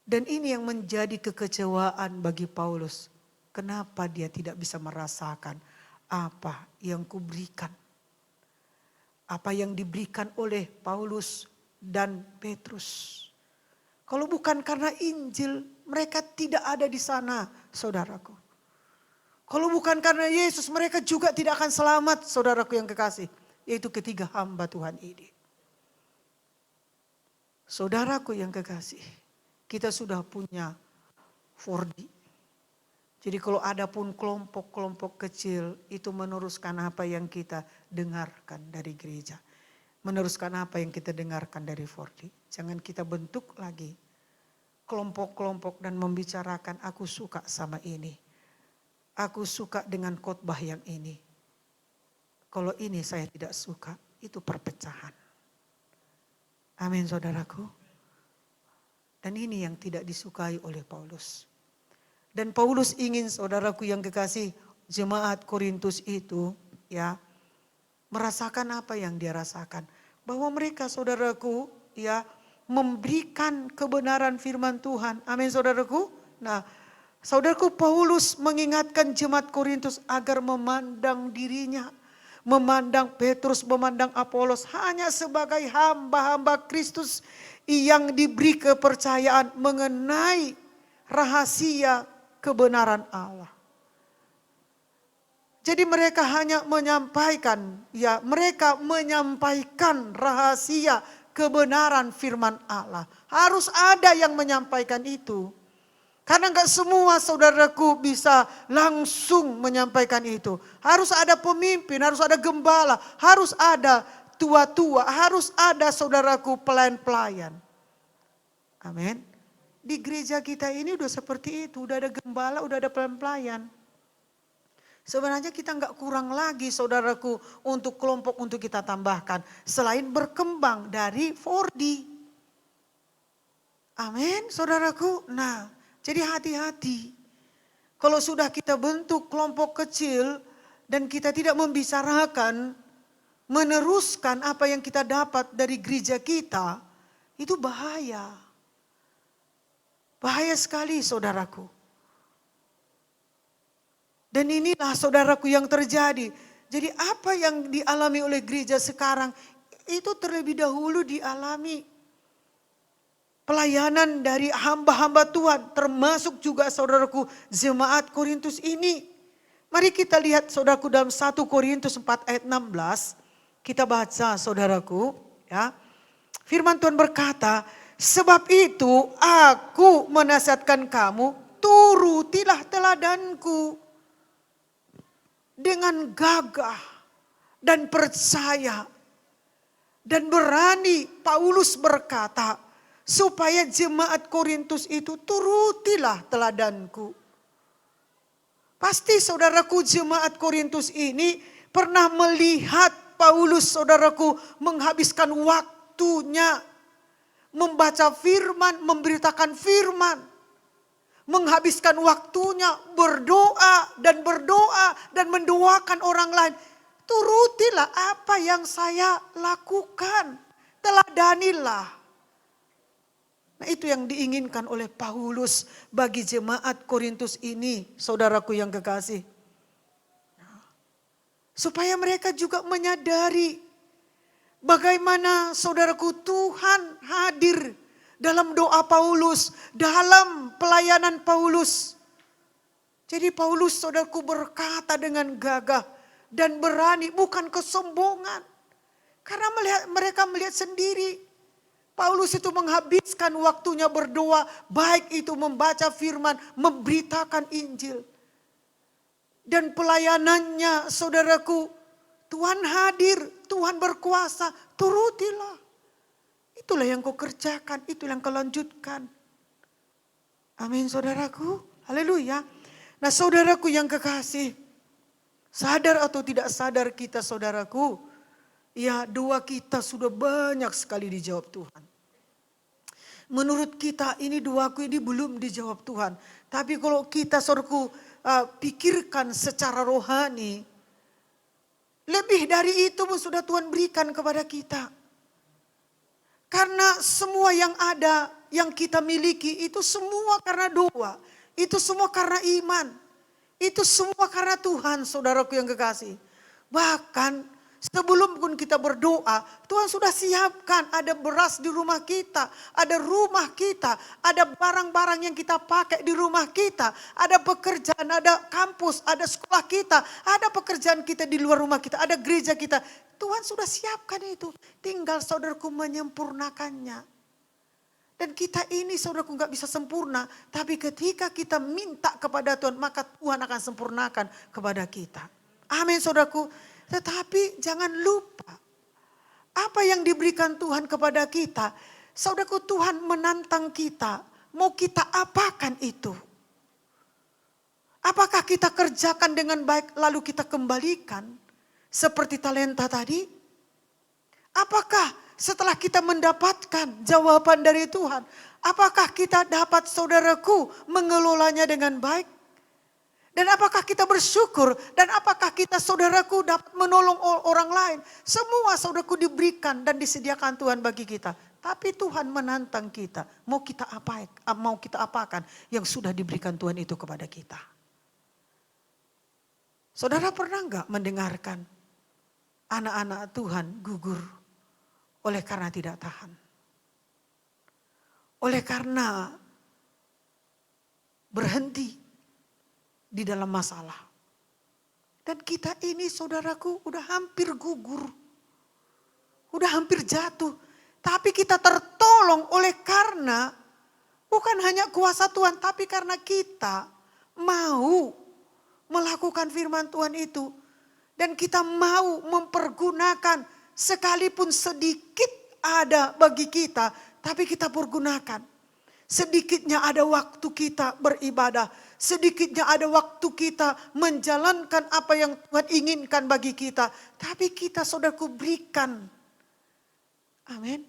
Dan ini yang menjadi kekecewaan bagi Paulus. Kenapa dia tidak bisa merasakan apa yang kuberikan. Apa yang diberikan oleh Paulus dan Petrus. Kalau bukan karena Injil, mereka tidak ada di sana, saudaraku. Kalau bukan karena Yesus, mereka juga tidak akan selamat, saudaraku yang kekasih. Yaitu ketiga hamba Tuhan ini. Saudaraku yang kekasih, kita sudah punya 4D. Jadi kalau ada pun kelompok-kelompok kecil itu meneruskan apa yang kita dengarkan dari gereja. Meneruskan apa yang kita dengarkan dari 4D. Jangan kita bentuk lagi kelompok-kelompok dan membicarakan aku suka sama ini. Aku suka dengan khotbah yang ini. Kalau ini saya tidak suka, itu perpecahan. Amin saudaraku. Dan ini yang tidak disukai oleh Paulus. Dan Paulus ingin saudaraku yang kekasih jemaat Korintus itu ya merasakan apa yang dia rasakan. Bahwa mereka saudaraku ya memberikan kebenaran firman Tuhan. Amin saudaraku. Nah saudaraku Paulus mengingatkan jemaat Korintus agar memandang dirinya. Memandang Petrus, memandang Apolos hanya sebagai hamba-hamba Kristus yang diberi kepercayaan mengenai rahasia kebenaran Allah. Jadi mereka hanya menyampaikan, ya mereka menyampaikan rahasia kebenaran firman Allah. Harus ada yang menyampaikan itu. Karena enggak semua saudaraku bisa langsung menyampaikan itu. Harus ada pemimpin, harus ada gembala, harus ada tua-tua, harus ada saudaraku pelayan-pelayan. Amin. Di gereja kita ini udah seperti itu, udah ada gembala, udah ada pelayan-pelayan. Sebenarnya kita nggak kurang lagi saudaraku untuk kelompok untuk kita tambahkan. Selain berkembang dari 4D. Amin saudaraku. Nah jadi hati-hati. Kalau sudah kita bentuk kelompok kecil dan kita tidak membicarakan, meneruskan apa yang kita dapat dari gereja kita, itu bahaya. Bahaya sekali saudaraku. Dan inilah saudaraku yang terjadi. Jadi apa yang dialami oleh gereja sekarang itu terlebih dahulu dialami pelayanan dari hamba-hamba Tuhan, termasuk juga saudaraku jemaat Korintus ini. Mari kita lihat saudaraku dalam 1 Korintus 4 ayat 16. Kita baca saudaraku ya. Firman Tuhan berkata, sebab itu aku menasihatkan kamu, turutilah teladanku dengan gagah dan percaya dan berani. Paulus berkata supaya jemaat Korintus itu turutilah teladanku. Pasti saudaraku jemaat Korintus ini pernah melihat Paulus saudaraku menghabiskan waktunya membaca firman, memberitakan firman. Menghabiskan waktunya berdoa dan mendoakan orang lain. Turutilah apa yang saya lakukan. Teladanilah. Nah itu yang diinginkan oleh Paulus bagi jemaat Korintus ini. Saudaraku yang kekasih. Supaya mereka juga menyadari bagaimana saudaraku Tuhan hadir dalam doa Paulus, dalam pelayanan Paulus. Jadi Paulus saudaraku berkata dengan gagah dan berani, bukan kesombongan. Karena mereka melihat sendiri. Paulus itu menghabiskan waktunya berdoa, baik itu membaca firman, memberitakan Injil. Dan pelayanannya saudaraku, Tuhan hadir, Tuhan berkuasa, turutilah. Itulah yang kau kerjakan, itulah yang kau lanjutkan. Amin saudaraku, haleluya. Nah saudaraku yang kekasih, sadar atau tidak sadar kita saudaraku, ya doa kita sudah banyak sekali dijawab Tuhan. Menurut kita ini doaku ini belum dijawab Tuhan. Tapi kalau kita saudaraku pikirkan secara rohani, lebih dari itu pun sudah Tuhan berikan kepada kita. Karena semua yang ada, yang kita miliki itu semua karena doa. Itu semua karena iman. Itu semua karena Tuhan saudaraku yang kekasih. Bahkan sebelum pun kita berdoa, Tuhan sudah siapkan ada beras di rumah kita. Ada rumah kita, ada barang-barang yang kita pakai di rumah kita. Ada pekerjaan, ada kampus, ada sekolah kita. Ada pekerjaan kita di luar rumah kita, ada gereja kita. Tuhan sudah siapkan itu. Tinggal saudaraku menyempurnakannya. Dan kita ini saudaraku gak bisa sempurna. Tapi ketika kita minta kepada Tuhan, maka Tuhan akan sempurnakan kepada kita. Amin saudaraku. Tetapi jangan lupa. Apa yang diberikan Tuhan kepada kita. Saudaraku Tuhan menantang kita. Mau kita apakan itu? Apakah kita kerjakan dengan baik lalu kita kembalikan? Seperti talenta tadi. Apakah setelah kita mendapatkan jawaban dari Tuhan. Apakah kita dapat saudaraku mengelolanya dengan baik. Dan apakah kita bersyukur. Dan apakah kita saudaraku dapat menolong orang lain. Semua saudaraku diberikan dan disediakan Tuhan bagi kita. Tapi Tuhan menantang kita. Mau kita apakan yang sudah diberikan Tuhan itu kepada kita. Saudara pernah enggak mendengarkan anak-anak Tuhan gugur oleh karena tidak tahan. Oleh karena berhenti di dalam masalah. Dan kita ini saudaraku udah hampir gugur. Udah hampir jatuh. Tapi kita tertolong oleh karena bukan hanya kuasa Tuhan. Tapi karena kita mau melakukan firman Tuhan itu. Dan kita mau mempergunakan sekalipun sedikit ada bagi kita. Tapi kita pergunakan. Sedikitnya ada waktu kita beribadah. Sedikitnya ada waktu kita menjalankan apa yang Tuhan inginkan bagi kita. Tapi kita saudaraku berikan. Amin.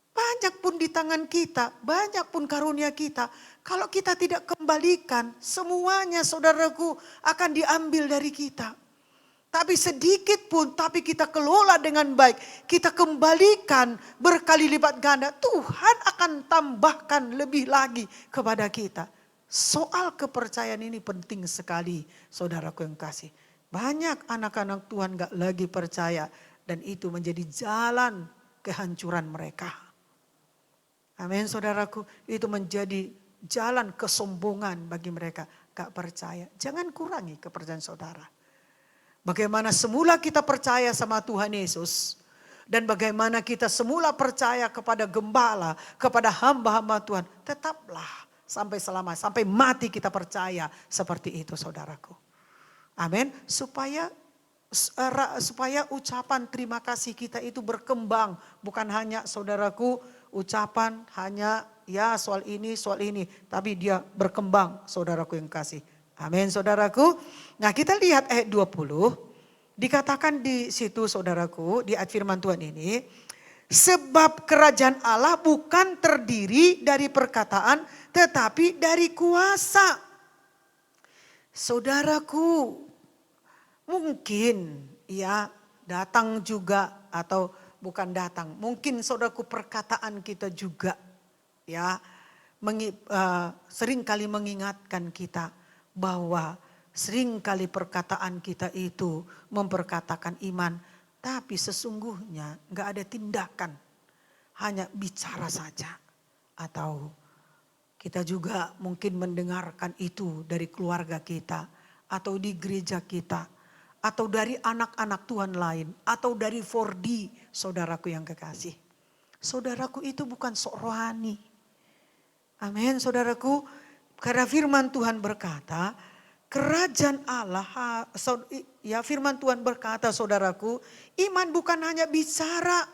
Banyak pun di tangan kita, banyak pun karunia kita. Kalau kita tidak kembalikan, semuanya saudaraku akan diambil dari kita. Tapi sedikit pun, tapi kita kelola dengan baik. Kita kembalikan berkali lipat ganda. Tuhan akan tambahkan lebih lagi kepada kita. Soal kepercayaan ini penting sekali, saudaraku yang kasih. Banyak anak-anak Tuhan gak lagi percaya. Dan itu menjadi jalan kehancuran mereka. Amin saudaraku. Itu menjadi jalan kesombongan bagi mereka. Gak percaya. Jangan kurangi kepercayaan saudara. Bagaimana semula kita percaya sama Tuhan Yesus. Dan bagaimana kita semula percaya kepada gembala, kepada hamba-hamba Tuhan. Tetaplah sampai selama, sampai mati kita percaya seperti itu saudaraku. Amin. Supaya ucapan terima kasih kita itu berkembang. Bukan hanya saudaraku ucapan hanya ya soal ini. Tapi dia berkembang saudaraku yang kasih. Amin saudaraku. Nah kita lihat ayat 20. Dikatakan di situ saudaraku, di ayat firman Tuhan ini. Sebab kerajaan Allah bukan terdiri dari perkataan tetapi dari kuasa. Saudaraku, mungkin ya datang juga atau bukan datang. Mungkin saudaraku perkataan kita juga ya sering kali mengingatkan kita bahwa sering kali perkataan kita itu memperkatakan iman. Tapi sesungguhnya gak ada tindakan. Hanya bicara saja. Atau kita juga mungkin mendengarkan itu dari keluarga kita. Atau di gereja kita. Atau dari anak-anak Tuhan lain. Atau dari 4D saudaraku yang kekasih. Saudaraku itu bukan sok rohani. Amin saudaraku. Karena firman Tuhan berkata, kerajaan Allah, ya firman Tuhan berkata saudaraku, iman bukan hanya bicara.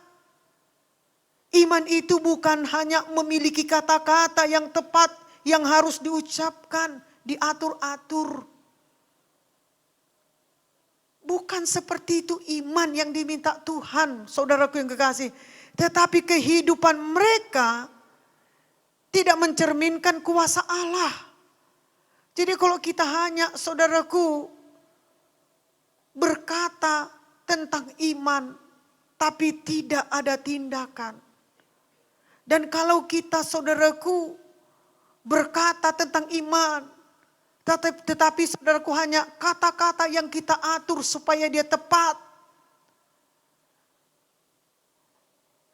Iman itu bukan hanya memiliki kata-kata yang tepat, yang harus diucapkan, diatur-atur. Bukan seperti itu iman yang diminta Tuhan, saudaraku yang kekasih. Tetapi kehidupan mereka tidak mencerminkan kuasa Allah. Jadi kalau kita hanya saudaraku berkata tentang iman tapi tidak ada tindakan. Dan kalau kita saudaraku berkata tentang iman tetapi saudaraku hanya kata-kata yang kita atur supaya dia tepat.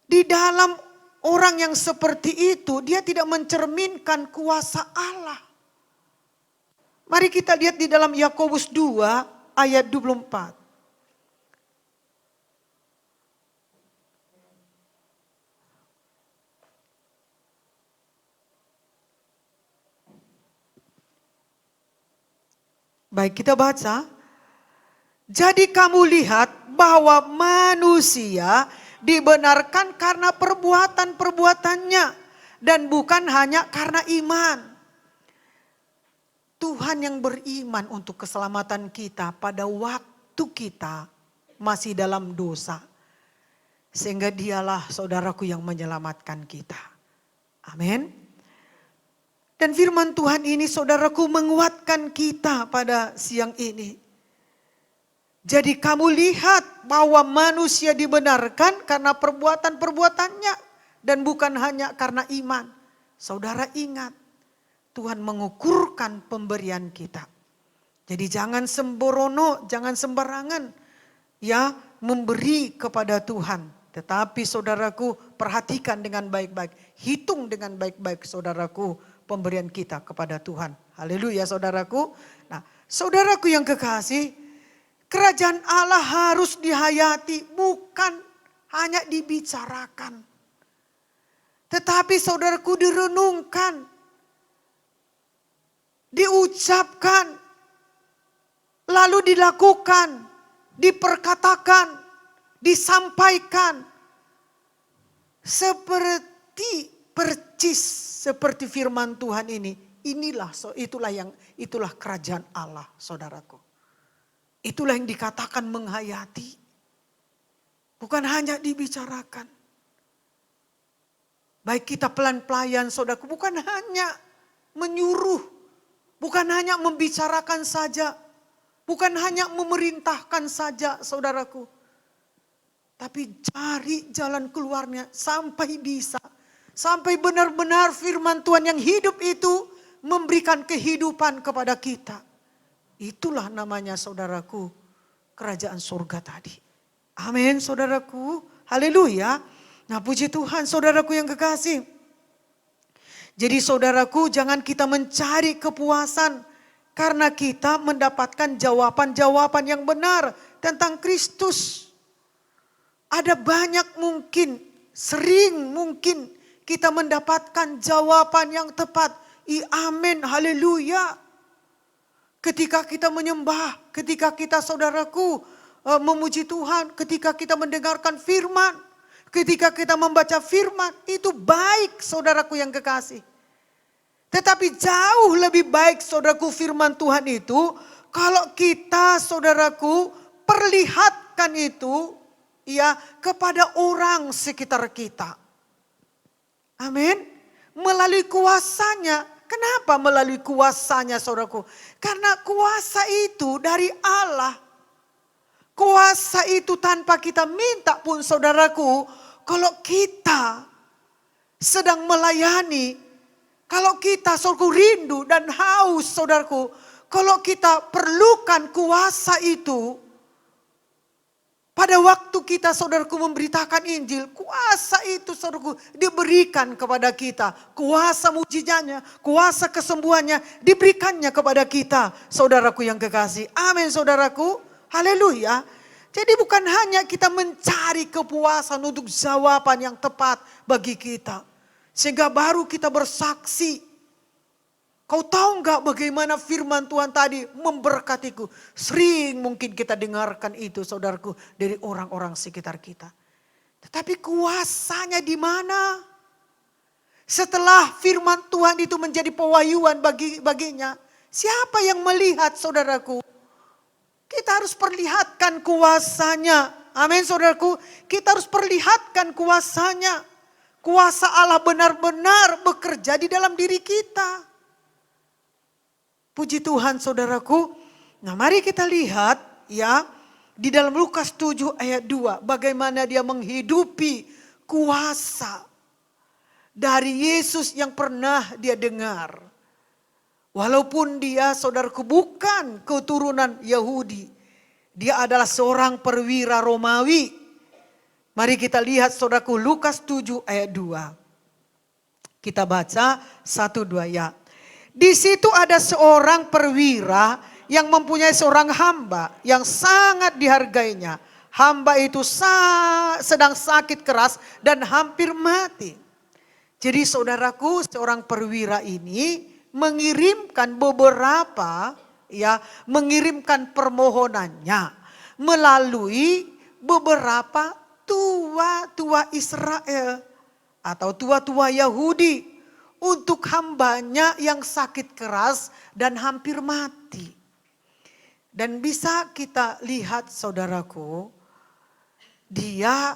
Di dalam orang yang seperti itu dia tidak mencerminkan kuasa Allah. Mari kita lihat di dalam Yakobus 2 ayat 24. Baik kita baca. Jadi kamu lihat bahwa manusia dibenarkan karena perbuatan-perbuatannya. Dan bukan hanya karena iman. Tuhan yang beriman untuk keselamatan kita pada waktu kita masih dalam dosa. Sehingga dialah saudaraku yang menyelamatkan kita. Amin. Dan firman Tuhan ini saudaraku menguatkan kita pada siang ini. Jadi kamu lihat bahwa manusia dibenarkan karena perbuatan-perbuatannya. Dan bukan hanya karena iman. Saudara ingat. Tuhan mengukurkan pemberian kita. Jadi jangan sembrono, jangan sembarangan ya memberi kepada Tuhan. Tetapi saudaraku perhatikan dengan baik-baik. Hitung dengan baik-baik saudaraku pemberian kita kepada Tuhan. Haleluya saudaraku. Nah saudaraku yang kekasih, kerajaan Allah harus dihayati bukan hanya dibicarakan. Tetapi saudaraku direnungkan. Diucapkan, lalu dilakukan, diperkatakan, disampaikan. Seperti percis seperti firman Tuhan ini. Itulah kerajaan Allah, saudaraku. Itulah yang dikatakan menghayati. Bukan hanya dibicarakan. Baik kita pelayan, saudaraku, bukan hanya menyuruh, bukan hanya membicarakan saja, bukan hanya memerintahkan saja, saudaraku. Tapi cari jalan keluarnya sampai bisa. Sampai benar-benar firman Tuhan yang hidup itu memberikan kehidupan kepada kita. Itulah namanya, saudaraku, kerajaan surga tadi. Amin, saudaraku. Haleluya. Nah, puji Tuhan, saudaraku yang kekasih. Jadi saudaraku, jangan kita mencari kepuasan karena kita mendapatkan jawaban-jawaban yang benar tentang Kristus. Ada banyak mungkin, sering mungkin kita mendapatkan jawaban yang tepat. Amin, haleluya. Ketika kita menyembah, ketika kita, saudaraku, memuji Tuhan, ketika kita mendengarkan firman, ketika kita membaca firman, itu baik, saudaraku yang kekasih. Tetapi jauh lebih baik, saudaraku, firman Tuhan itu kalau kita, saudaraku, perlihatkan itu ya kepada orang sekitar kita. Amin. Melalui kuasanya. Kenapa melalui kuasanya, saudaraku? Karena kuasa itu dari Allah. Kuasa itu tanpa kita minta pun, saudaraku. Kalau kita sedang melayani, kalau kita, saudaraku, rindu dan haus, saudaraku. Kalau kita perlukan kuasa itu, pada waktu kita, saudaraku, memberitakan Injil, kuasa itu, saudaraku, diberikan kepada kita. Kuasa mujizatnya, kuasa kesembuhannya diberikannya kepada kita, saudaraku yang kekasih. Amin, saudaraku. Haleluya. Jadi bukan hanya kita mencari kepuasan untuk jawaban yang tepat bagi kita. Sehingga baru kita bersaksi. Kau tahu enggak bagaimana firman Tuhan tadi memberkatiku? Sering mungkin kita dengarkan itu, saudaraku, dari orang-orang sekitar kita. Tetapi kuasanya di mana? Setelah firman Tuhan itu menjadi pewahyuan baginya, siapa yang melihat, saudaraku? Kita harus perlihatkan kuasanya. Amin, saudaraku. Kita harus perlihatkan kuasanya. Kuasa Allah benar-benar bekerja di dalam diri kita. Puji Tuhan, saudaraku. Nah, mari kita lihat ya di dalam Lukas 7 ayat 2 bagaimana dia menghidupi kuasa dari Yesus yang pernah dia dengar. Walaupun dia, saudaraku, bukan keturunan Yahudi, dia adalah seorang perwira Romawi. Mari kita lihat, saudaraku, Lukas 7 ayat 2. Kita baca 1-2 ya. Di situ ada seorang perwira yang mempunyai seorang hamba yang sangat dihargainya. Hamba itu sedang sakit keras dan hampir mati. Jadi saudaraku, seorang perwira ini mengirimkan mengirimkan permohonannya melalui beberapa tua-tua Israel atau tua-tua Yahudi. Untuk hambanya yang sakit keras dan hampir mati. Dan bisa kita lihat, saudaraku, dia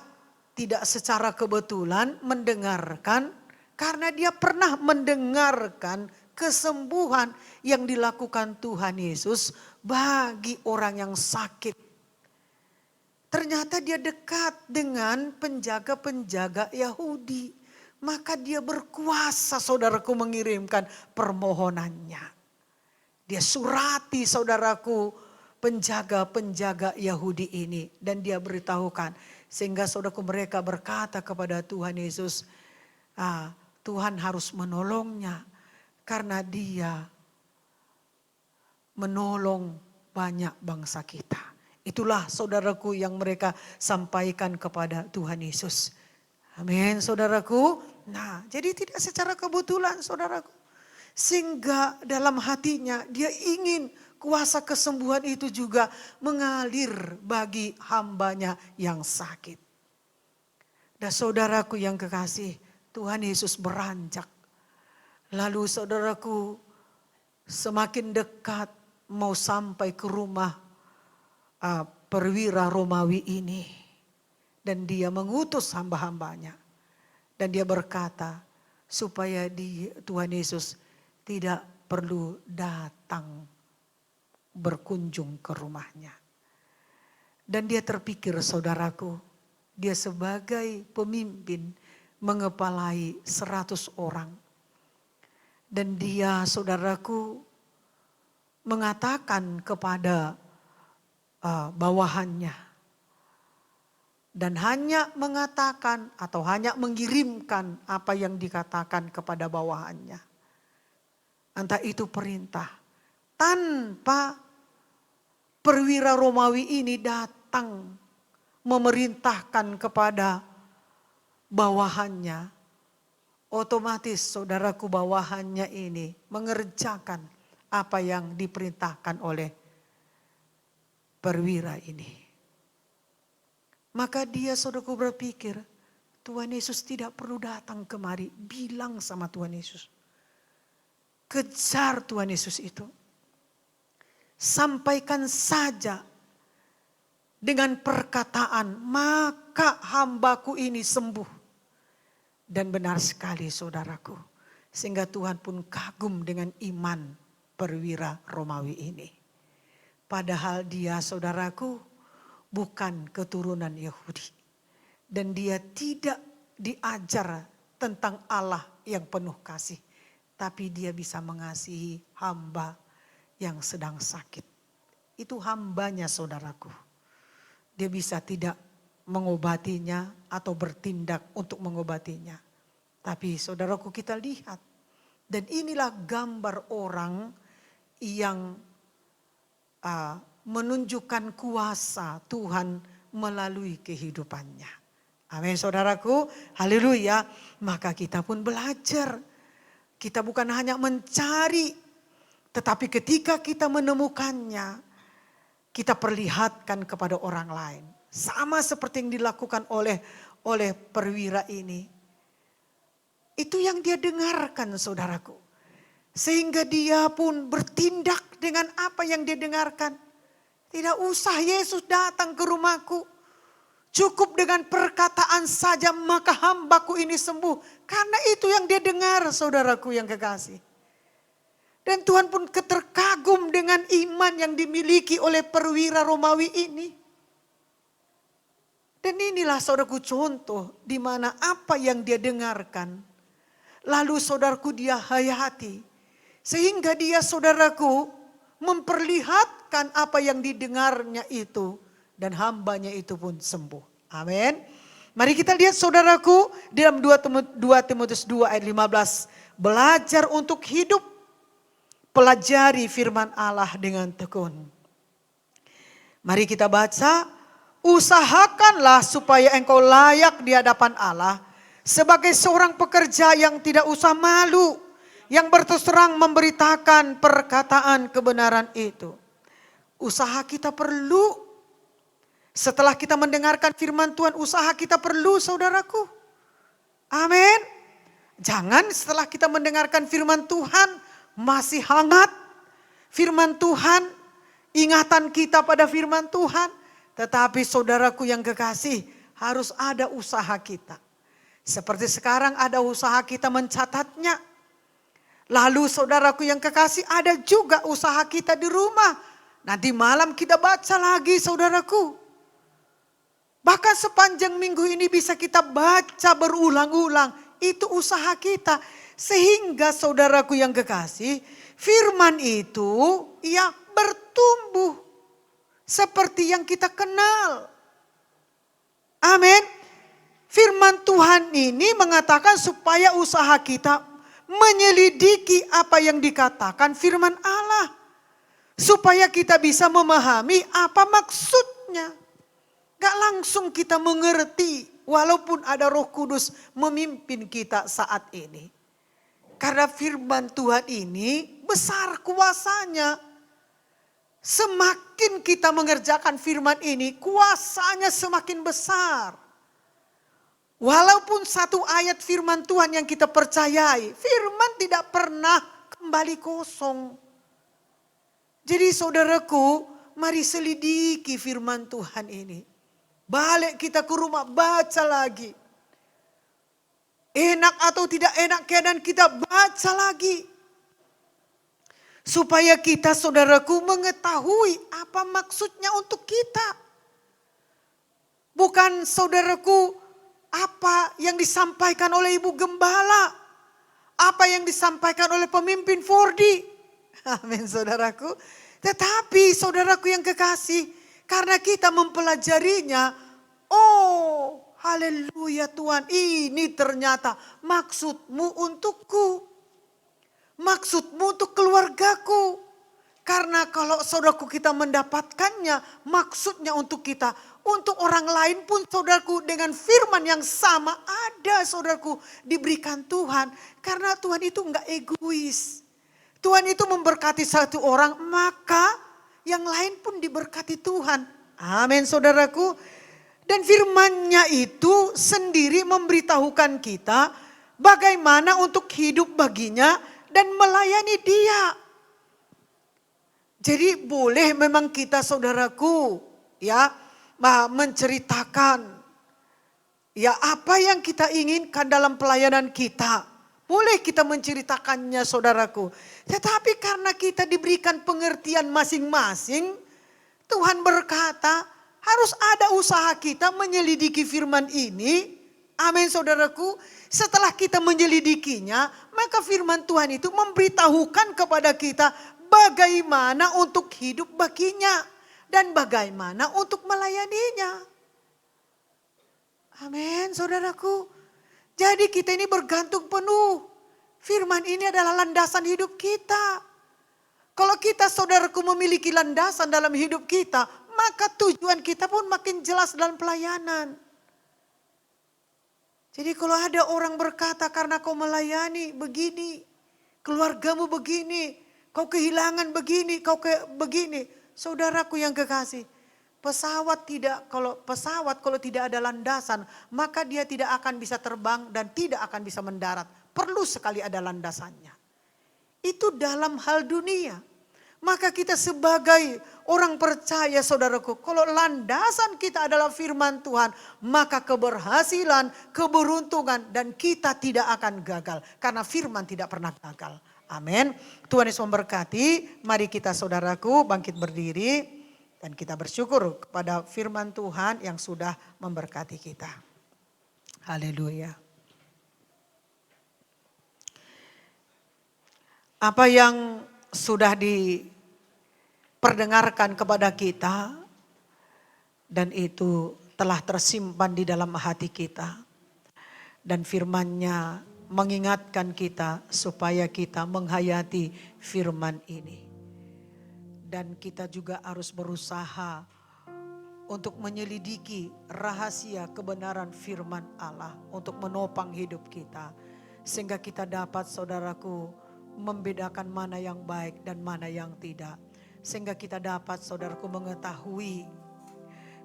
tidak secara kebetulan mendengarkan karena dia pernah mendengarkan kesembuhan yang dilakukan Tuhan Yesus bagi orang yang sakit. Ternyata dia dekat dengan penjaga-penjaga Yahudi. Maka dia berkuasa, saudaraku, mengirimkan permohonannya. Dia surati, saudaraku, penjaga-penjaga Yahudi ini. Dan dia beritahukan. Sehingga saudaraku, mereka berkata kepada Tuhan Yesus, Tuhan harus menolongnya. Karena dia menolong banyak bangsa kita. Itulah, saudaraku, yang mereka sampaikan kepada Tuhan Yesus. Amin, saudaraku. Nah, jadi tidak secara kebetulan, saudaraku. Sehingga dalam hatinya dia ingin kuasa kesembuhan itu juga mengalir bagi hambanya yang sakit. Dan saudaraku yang kekasih, Tuhan Yesus beranjak. Lalu saudaraku semakin dekat mau sampai ke rumah perwira Romawi ini. Dan dia mengutus hamba-hambanya. Dan dia berkata supaya Tuhan Yesus tidak perlu datang berkunjung ke rumahnya. Dan dia terpikir saudaraku, dia sebagai pemimpin mengepalai 100 orang. Dan dia saudaraku mengatakan kepada bawahannya. Dan hanya mengatakan atau hanya mengirimkan apa yang dikatakan kepada bawahannya. Entah itu perintah. Tanpa perwira Romawi ini datang memerintahkan kepada bawahannya, otomatis saudaraku bawahannya ini mengerjakan apa yang diperintahkan oleh perwira ini. Maka dia saudaraku berpikir, Tuhan Yesus tidak perlu datang kemari, bilang sama Tuhan Yesus. Kejar Tuhan Yesus itu. Sampaikan saja dengan perkataan, maka hambaku ini sembuh. Dan benar sekali saudaraku. Sehingga Tuhan pun kagum dengan iman perwira Romawi ini. Padahal dia saudaraku bukan keturunan Yahudi. Dan dia tidak diajar tentang Allah yang penuh kasih. Tapi dia bisa mengasihi hamba yang sedang sakit. Itu hambanya saudaraku. Dia bisa tidak mengobatinya atau bertindak untuk mengobatinya. Tapi saudaraku kita lihat. Dan inilah gambar orang yang menunjukkan kuasa Tuhan melalui kehidupannya. Amin saudaraku, haleluya. Maka kita pun belajar. Kita bukan hanya mencari, tetapi ketika kita menemukannya, kita perlihatkan kepada orang lain. Sama seperti yang dilakukan oleh perwira ini. Itu yang dia dengarkan saudaraku. Sehingga dia pun bertindak dengan apa yang dia dengarkan. Tidak usah Yesus datang ke rumahku. Cukup dengan perkataan saja maka hambaku ini sembuh. Karena itu yang dia dengar saudaraku yang kekasih. Dan Tuhan pun terkagum dengan iman yang dimiliki oleh perwira Romawi ini. Dan inilah saudaraku contoh di mana apa yang dia dengarkan. Lalu saudaraku dia hayati. Sehingga dia saudaraku memperlihatkan apa yang didengarnya itu. Dan hambanya itu pun sembuh. Amin. Mari kita lihat saudaraku dalam 2 Timotius 2 ayat 15. Belajar untuk hidup. Pelajari firman Allah dengan tekun. Mari kita baca. Usahakanlah supaya engkau layak di hadapan Allah. Sebagai seorang pekerja yang tidak usah malu. Yang berterus terang memberitakan perkataan kebenaran itu. Usaha kita perlu. Setelah kita mendengarkan firman Tuhan, usaha kita perlu saudaraku. Amin. Jangan setelah kita mendengarkan firman Tuhan, masih hangat firman Tuhan, ingatan kita pada firman Tuhan. Tetapi saudaraku yang kekasih, harus ada usaha kita. Seperti sekarang ada usaha kita mencatatnya. Lalu saudaraku yang kekasih, ada juga usaha kita di rumah. Nanti malam kita baca lagi saudaraku. Bahkan sepanjang minggu ini bisa kita baca berulang-ulang. Itu usaha kita. Sehingga saudaraku yang kekasih, firman itu ia bertumbuh. Seperti yang kita kenal. Amin. Firman Tuhan ini mengatakan supaya usaha kita menyelidiki apa yang dikatakan firman Allah. Supaya kita bisa memahami apa maksudnya. Gak langsung kita mengerti walaupun ada Roh Kudus memimpin kita saat ini. Karena firman Tuhan ini besar kuasanya. Semakin kita mengerjakan firman ini, kuasanya semakin besar. Walaupun satu ayat firman Tuhan yang kita percayai, firman tidak pernah kembali kosong. Jadi saudaraku, mari selidiki firman Tuhan ini. Balik kita ke rumah, baca lagi. Enak atau tidak enak keadaan kita, baca lagi. Supaya kita saudaraku mengetahui apa maksudnya untuk kita. Bukan saudaraku apa yang disampaikan oleh Ibu Gembala. Apa yang disampaikan oleh pemimpin 4D. Amin saudaraku. Tetapi saudaraku yang kekasih, karena kita mempelajarinya, oh haleluya Tuhan, ini ternyata maksudmu untukku. Maksudmu untuk keluargaku. Karena kalau saudaraku kita mendapatkannya, maksudnya untuk kita. Untuk orang lain pun saudaraku dengan firman yang sama ada saudaraku diberikan Tuhan. Karena Tuhan itu enggak egois. Tuhan itu memberkati satu orang, maka yang lain pun diberkati Tuhan. Amin saudaraku. Dan firman-Nya itu sendiri memberitahukan kita bagaimana untuk hidup baginya dan melayani Dia. Jadi boleh memang kita saudaraku ya menceritakan ya apa yang kita inginkan dalam pelayanan kita. Boleh kita menceritakannya saudaraku. Tetapi karena kita diberikan pengertian masing-masing, Tuhan berkata harus ada usaha kita menyelidiki firman ini. Amin saudaraku. Setelah kita menyelidikinya, maka firman Tuhan itu memberitahukan kepada kita bagaimana untuk hidup baginya dan bagaimana untuk melayaninya. Amin saudaraku. Jadi kita ini bergantung penuh. Firman ini adalah landasan hidup kita. Kalau kita saudaraku memiliki landasan dalam hidup kita, maka tujuan kita pun makin jelas dalam pelayanan. Jadi kalau ada orang berkata karena kau melayani begini, keluargamu begini, kau kehilangan begini, begini. Saudaraku yang kekasih, pesawat kalau tidak ada landasan, maka dia tidak akan bisa terbang dan tidak akan bisa mendarat. Perlu sekali ada landasannya. Itu dalam hal dunia. Maka kita sebagai orang percaya saudaraku, kalau landasan kita adalah firman Tuhan, maka keberhasilan, keberuntungan dan kita tidak akan gagal. Karena firman tidak pernah gagal. Amin. Tuhan Yesus memberkati. Mari kita saudaraku bangkit berdiri dan kita bersyukur kepada firman Tuhan yang sudah memberkati kita. Haleluya. Apa yang sudah diperdengarkan kepada kita dan itu telah tersimpan di dalam hati kita. Dan firman-Nya mengingatkan kita supaya kita menghayati firman ini. Dan kita juga harus berusaha untuk menyelidiki rahasia kebenaran firman Allah untuk menopang hidup kita. Sehingga kita dapat saudaraku membedakan mana yang baik dan mana yang tidak. Sehingga kita dapat saudaraku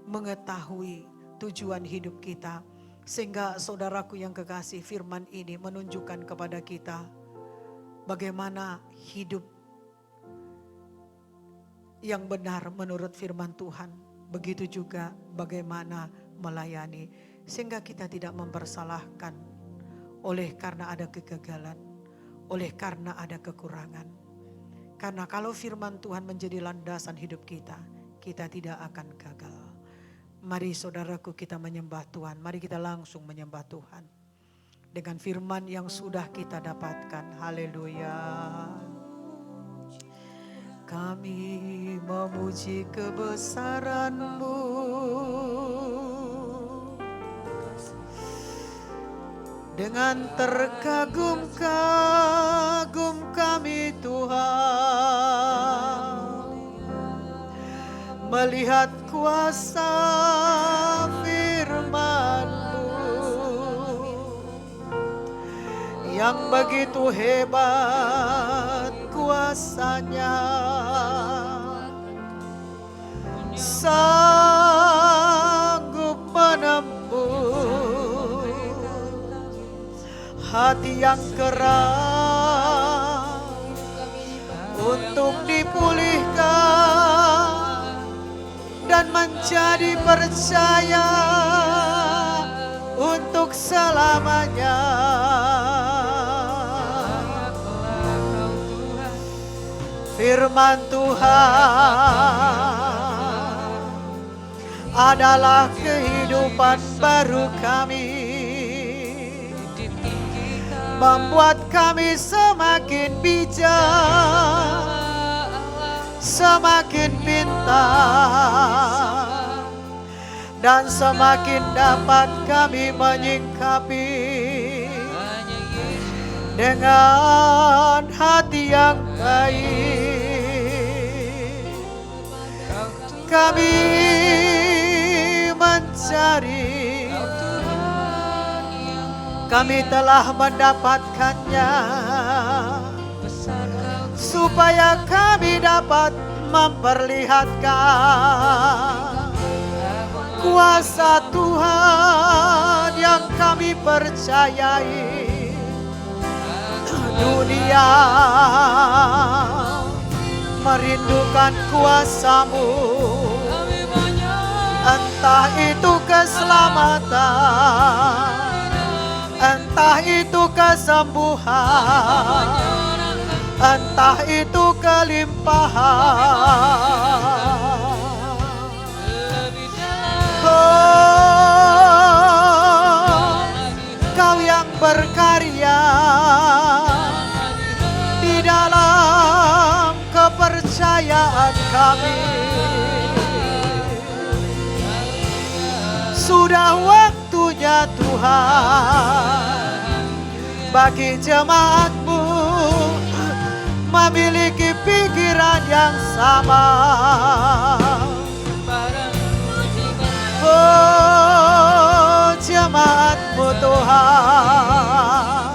mengetahui tujuan hidup kita. Sehingga saudaraku yang kekasih, firman ini menunjukkan kepada kita bagaimana hidup yang benar menurut firman Tuhan. Begitu juga bagaimana melayani. Sehingga kita tidak mempersalahkan oleh karena ada kegagalan, oleh karena ada kekurangan. Karena kalau firman Tuhan menjadi landasan hidup kita, kita tidak akan gagal. Mari saudaraku kita menyembah Tuhan. Mari kita langsung menyembah Tuhan. Dengan firman yang sudah kita dapatkan. Haleluya. Kami memuji kebesaran-Mu. Dengan terkagum-kagum kami Tuhan, melihat kuasa firman-Mu yang begitu hebat kuasanya, sanggup menembus hati yang keras untuk dipulihkan dan menjadi percaya untuk selamanya. Firman Tuhan adalah kehidupan baru kami, membuat kami semakin bijak, semakin pintar, dan semakin dapat kami menyingkapi dengan hati yang baik. Kami mencari, kami telah mendapatkannya, supaya kami dapat memperlihatkan kuasa Tuhan yang kami percayai. Dunia merindukan kuasa-Mu, entah itu keselamatan, entah itu kesembuhan, entah itu kelimpahan. Oh, Kau yang berkarya di dalam kepercayaan kami. Sudah waktunya Tuhan bagi jemaat-Mu memiliki pikiran yang sama. Oh, jemaat-Mu Tuhan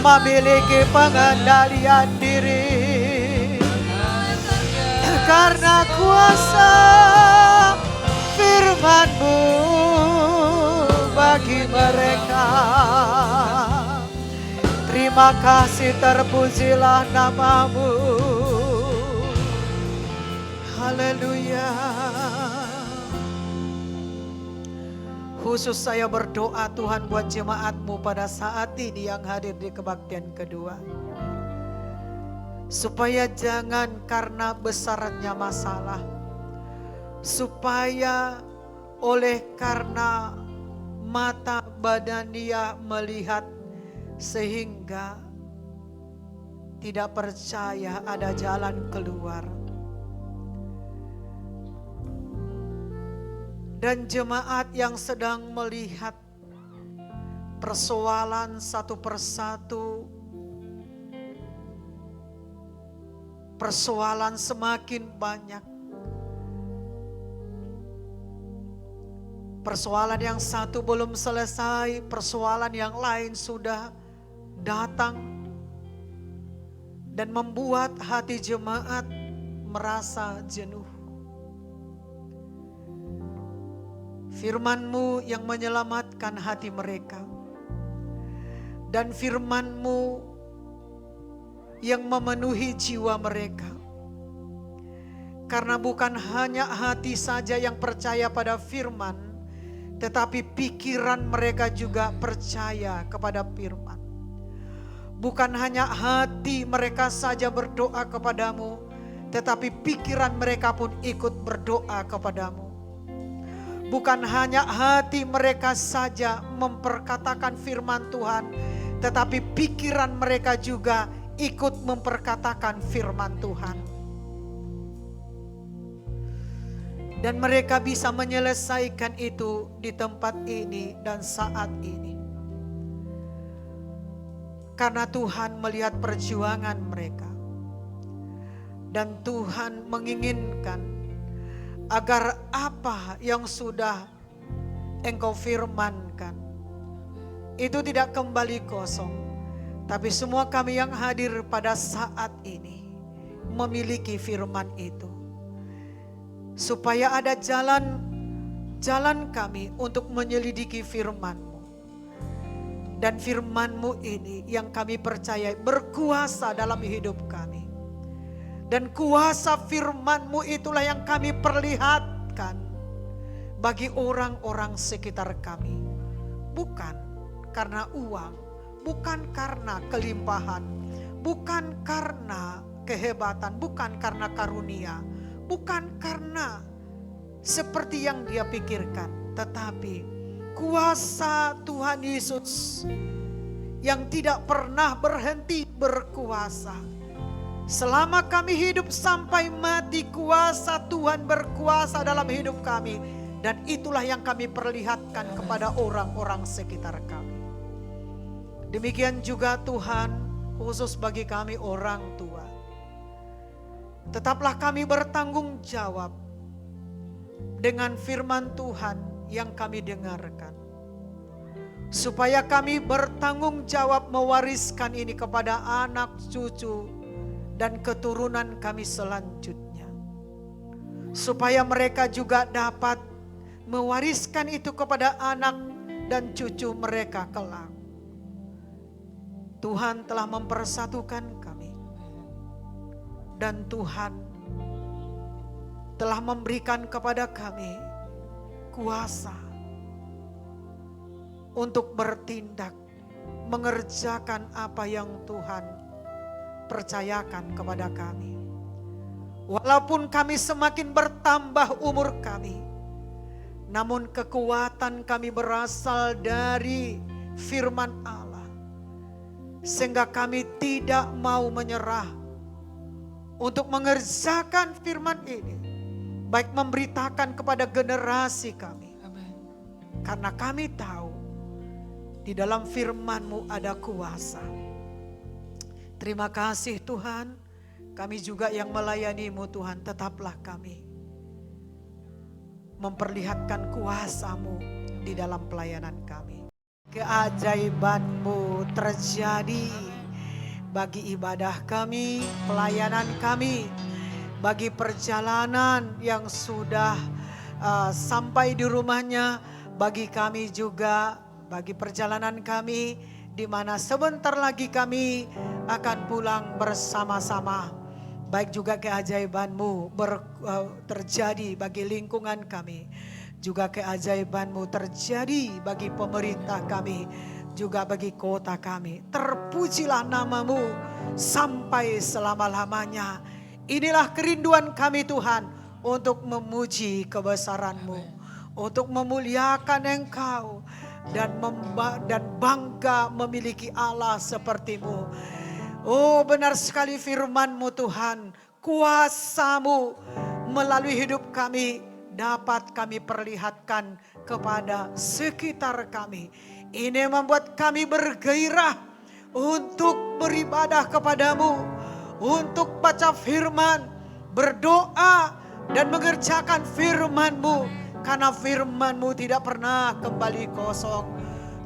memiliki pengendalian diri karena kuasa firman-Mu bagi mereka. Terima kasih, terpujilah nama-Mu. Haleluya. Khusus saya berdoa Tuhan buat jemaat-Mu pada saat ini yang hadir di kebaktian kedua. Supaya jangan karena besarnya masalah, supaya oleh karena mata badania melihat sehingga tidak percaya ada jalan keluar. Dan jemaat yang sedang melihat persoalan satu persatu, persoalan semakin banyak. Persoalan yang satu belum selesai, persoalan yang lain sudah datang dan membuat hati jemaat merasa jenuh. Firman-Mu yang menyelamatkan hati mereka, dan firman-Mu yang memenuhi jiwa mereka. Karena bukan hanya hati saja yang percaya pada firman, tetapi pikiran mereka juga percaya kepada firman. Bukan hanya hati mereka saja berdoa kepadamu, tetapi pikiran mereka pun ikut berdoa kepadamu. Bukan hanya hati mereka saja memperkatakan firman Tuhan, tetapi pikiran mereka juga ikut memperkatakan firman Tuhan. Dan mereka bisa menyelesaikan itu di tempat ini dan saat ini. Karena Tuhan melihat perjuangan mereka. Dan Tuhan menginginkan agar apa yang sudah Engkau firmankan itu tidak kembali kosong. Tapi semua kami yang hadir pada saat ini memiliki firman itu. Supaya ada jalan kami untuk menyelidiki firman-Mu. Dan firman-Mu ini yang kami percaya berkuasa dalam hidup kami. Dan kuasa firman-Mu itulah yang kami perlihatkan bagi orang-orang sekitar kami. Bukan karena uang, bukan karena kelimpahan, bukan karena kehebatan, bukan karena karunia, bukan karena seperti yang dia pikirkan, tetapi kuasa Tuhan Yesus yang tidak pernah berhenti berkuasa. Selama kami hidup sampai mati, kuasa Tuhan berkuasa dalam hidup kami. Dan itulah yang kami perlihatkan kepada orang-orang sekitar kami. Demikian juga Tuhan, khusus bagi kami orang tua. Tetaplah kami bertanggung jawab dengan firman Tuhan yang kami dengarkan. Supaya kami bertanggung jawab mewariskan ini kepada anak, cucu, dan keturunan kami selanjutnya. Supaya mereka juga dapat mewariskan itu kepada anak dan cucu mereka kelak. Tuhan telah mempersatukan kami. Dan Tuhan telah memberikan kepada kami kuasa untuk bertindak, mengerjakan apa yang Tuhan percayakan kepada kami. Walaupun kami semakin bertambah umur kami, namun kekuatan kami berasal dari firman Allah. Sehingga kami tidak mau menyerah untuk mengerjakan firman ini. Baik memberitakan kepada generasi kami. Karena kami tahu di dalam firman-Mu ada kuasa. Terima kasih Tuhan. Kami juga yang melayani-Mu Tuhan, tetaplah kami memperlihatkan kuasa-Mu di dalam pelayanan kami. Keajaiban-Mu terjadi bagi ibadah kami, pelayanan kami, bagi perjalanan yang sudah sampai di rumahnya, bagi kami juga, bagi perjalanan kami di mana sebentar lagi kami akan pulang bersama-sama. Baik juga keajaiban-Mu terjadi bagi lingkungan kami, juga keajaiban-Mu terjadi bagi pemerintah kami, juga bagi kota kami. Terpujilah nama-Mu sampai selama-lamanya. Inilah kerinduan kami Tuhan, untuk memuji kebesaran-Mu, untuk memuliakan Engkau, dan bangga memiliki Allah seperti-Mu. Oh, benar sekali firman-Mu Tuhan, kuasa-Mu melalui hidup kami dapat kami perlihatkan kepada sekitar kami. Ini membuat kami bergairah untuk beribadah kepadamu, untuk baca firman, berdoa dan mengerjakan firman-Mu. Karena firman-Mu tidak pernah kembali kosong.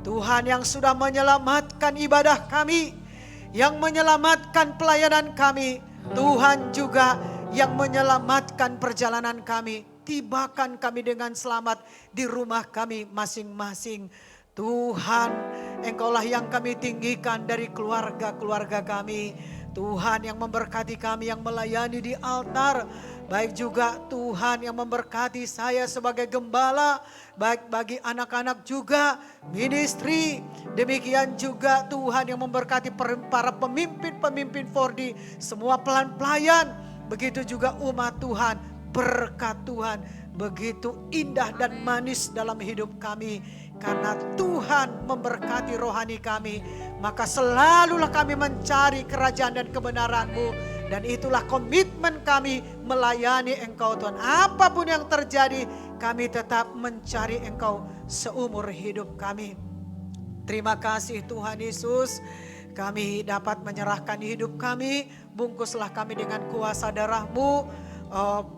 Tuhan yang sudah menyelamatkan ibadah kami, yang menyelamatkan pelayanan kami, Tuhan juga yang menyelamatkan perjalanan kami. Tibakan kami dengan selamat di rumah kami masing-masing. Tuhan, Engkaulah yang kami tinggikan dari keluarga-keluarga kami. Tuhan yang memberkati kami yang melayani di altar. Baik juga Tuhan yang memberkati saya sebagai gembala. Baik bagi anak-anak juga ministry. Demikian juga Tuhan yang memberkati para pemimpin-pemimpin 4D. Semua pelayan. Begitu juga umat Tuhan. Berkat Tuhan begitu indah dan manis dalam hidup kami. Karena Tuhan memberkati rohani kami, maka selalulah kami mencari kerajaan dan kebenaran-Mu. Dan itulah komitmen kami melayani Engkau Tuhan. Apapun yang terjadi, kami tetap mencari Engkau seumur hidup kami. Terima kasih Tuhan Yesus. Kami dapat menyerahkan hidup kami. Bungkuslah kami dengan kuasa darah-Mu.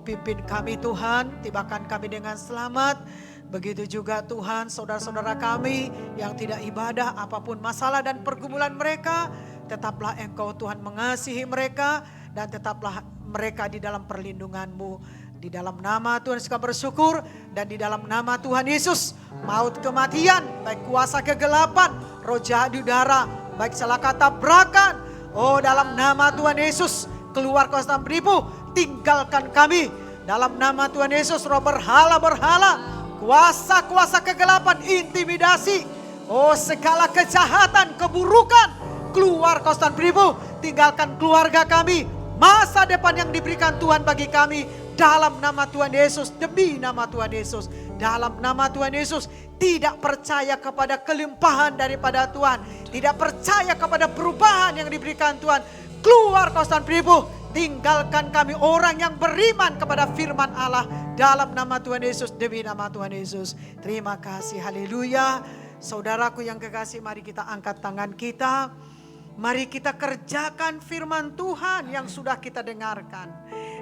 Pimpin kami Tuhan, tibakan kami dengan selamat. Begitu juga Tuhan saudara-saudara kami yang tidak ibadah, apapun masalah dan pergumulan mereka, tetaplah Engkau Tuhan mengasihi mereka dan tetaplah mereka di dalam perlindungan-Mu. Di dalam nama Tuhan suka bersyukur dan di dalam nama Tuhan Yesus, maut kematian, baik kuasa kegelapan, roh jahat di udara, baik salah kata tabrakan. Oh, dalam nama Tuhan Yesus, keluar kuasa penipu, tinggalkan kami. Dalam nama Tuhan Yesus, roh berhala-berhala, kuasa-kuasa kegelapan, intimidasi, oh segala kejahatan, keburukan, keluar kuasa penipu, tinggalkan keluarga kami, masa depan yang diberikan Tuhan bagi kami. Dalam nama Tuhan Yesus, demi nama Tuhan Yesus, dalam nama Tuhan Yesus, tidak percaya kepada kelimpahan daripada Tuhan, tidak percaya kepada perubahan yang diberikan Tuhan. Keluar kuasa penipu, tinggalkan kami orang yang beriman kepada firman Allah. Dalam nama Tuhan Yesus, demi nama Tuhan Yesus. Terima kasih, haleluya. Saudaraku yang kekasih, mari kita angkat tangan kita. Mari kita kerjakan firman Tuhan yang sudah kita dengarkan.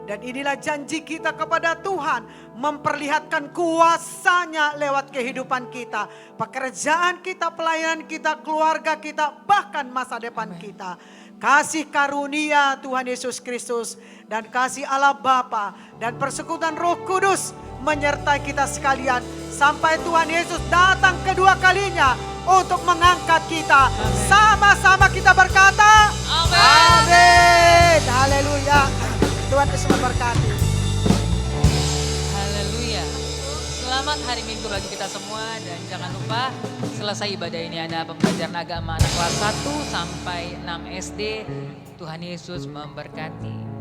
Dan inilah janji kita kepada Tuhan, memperlihatkan kuasa-Nya lewat kehidupan kita, pekerjaan kita, pelayanan kita, keluarga kita, bahkan masa depan kita. Kasih karunia Tuhan Yesus Kristus dan kasih Allah Bapa dan persekutuan Roh Kudus menyertai kita sekalian sampai Tuhan Yesus datang kedua kalinya untuk mengangkat kita. Sama-sama kita berkata, amin. Haleluya. Tuhan Yesus memberkati. Haleluya. Selamat hari Minggu bagi kita semua. Dan jangan lupa selesai ibadah ini ada pembelajaran agama anak kelas 1 sampai 6 SD. Tuhan Yesus memberkati.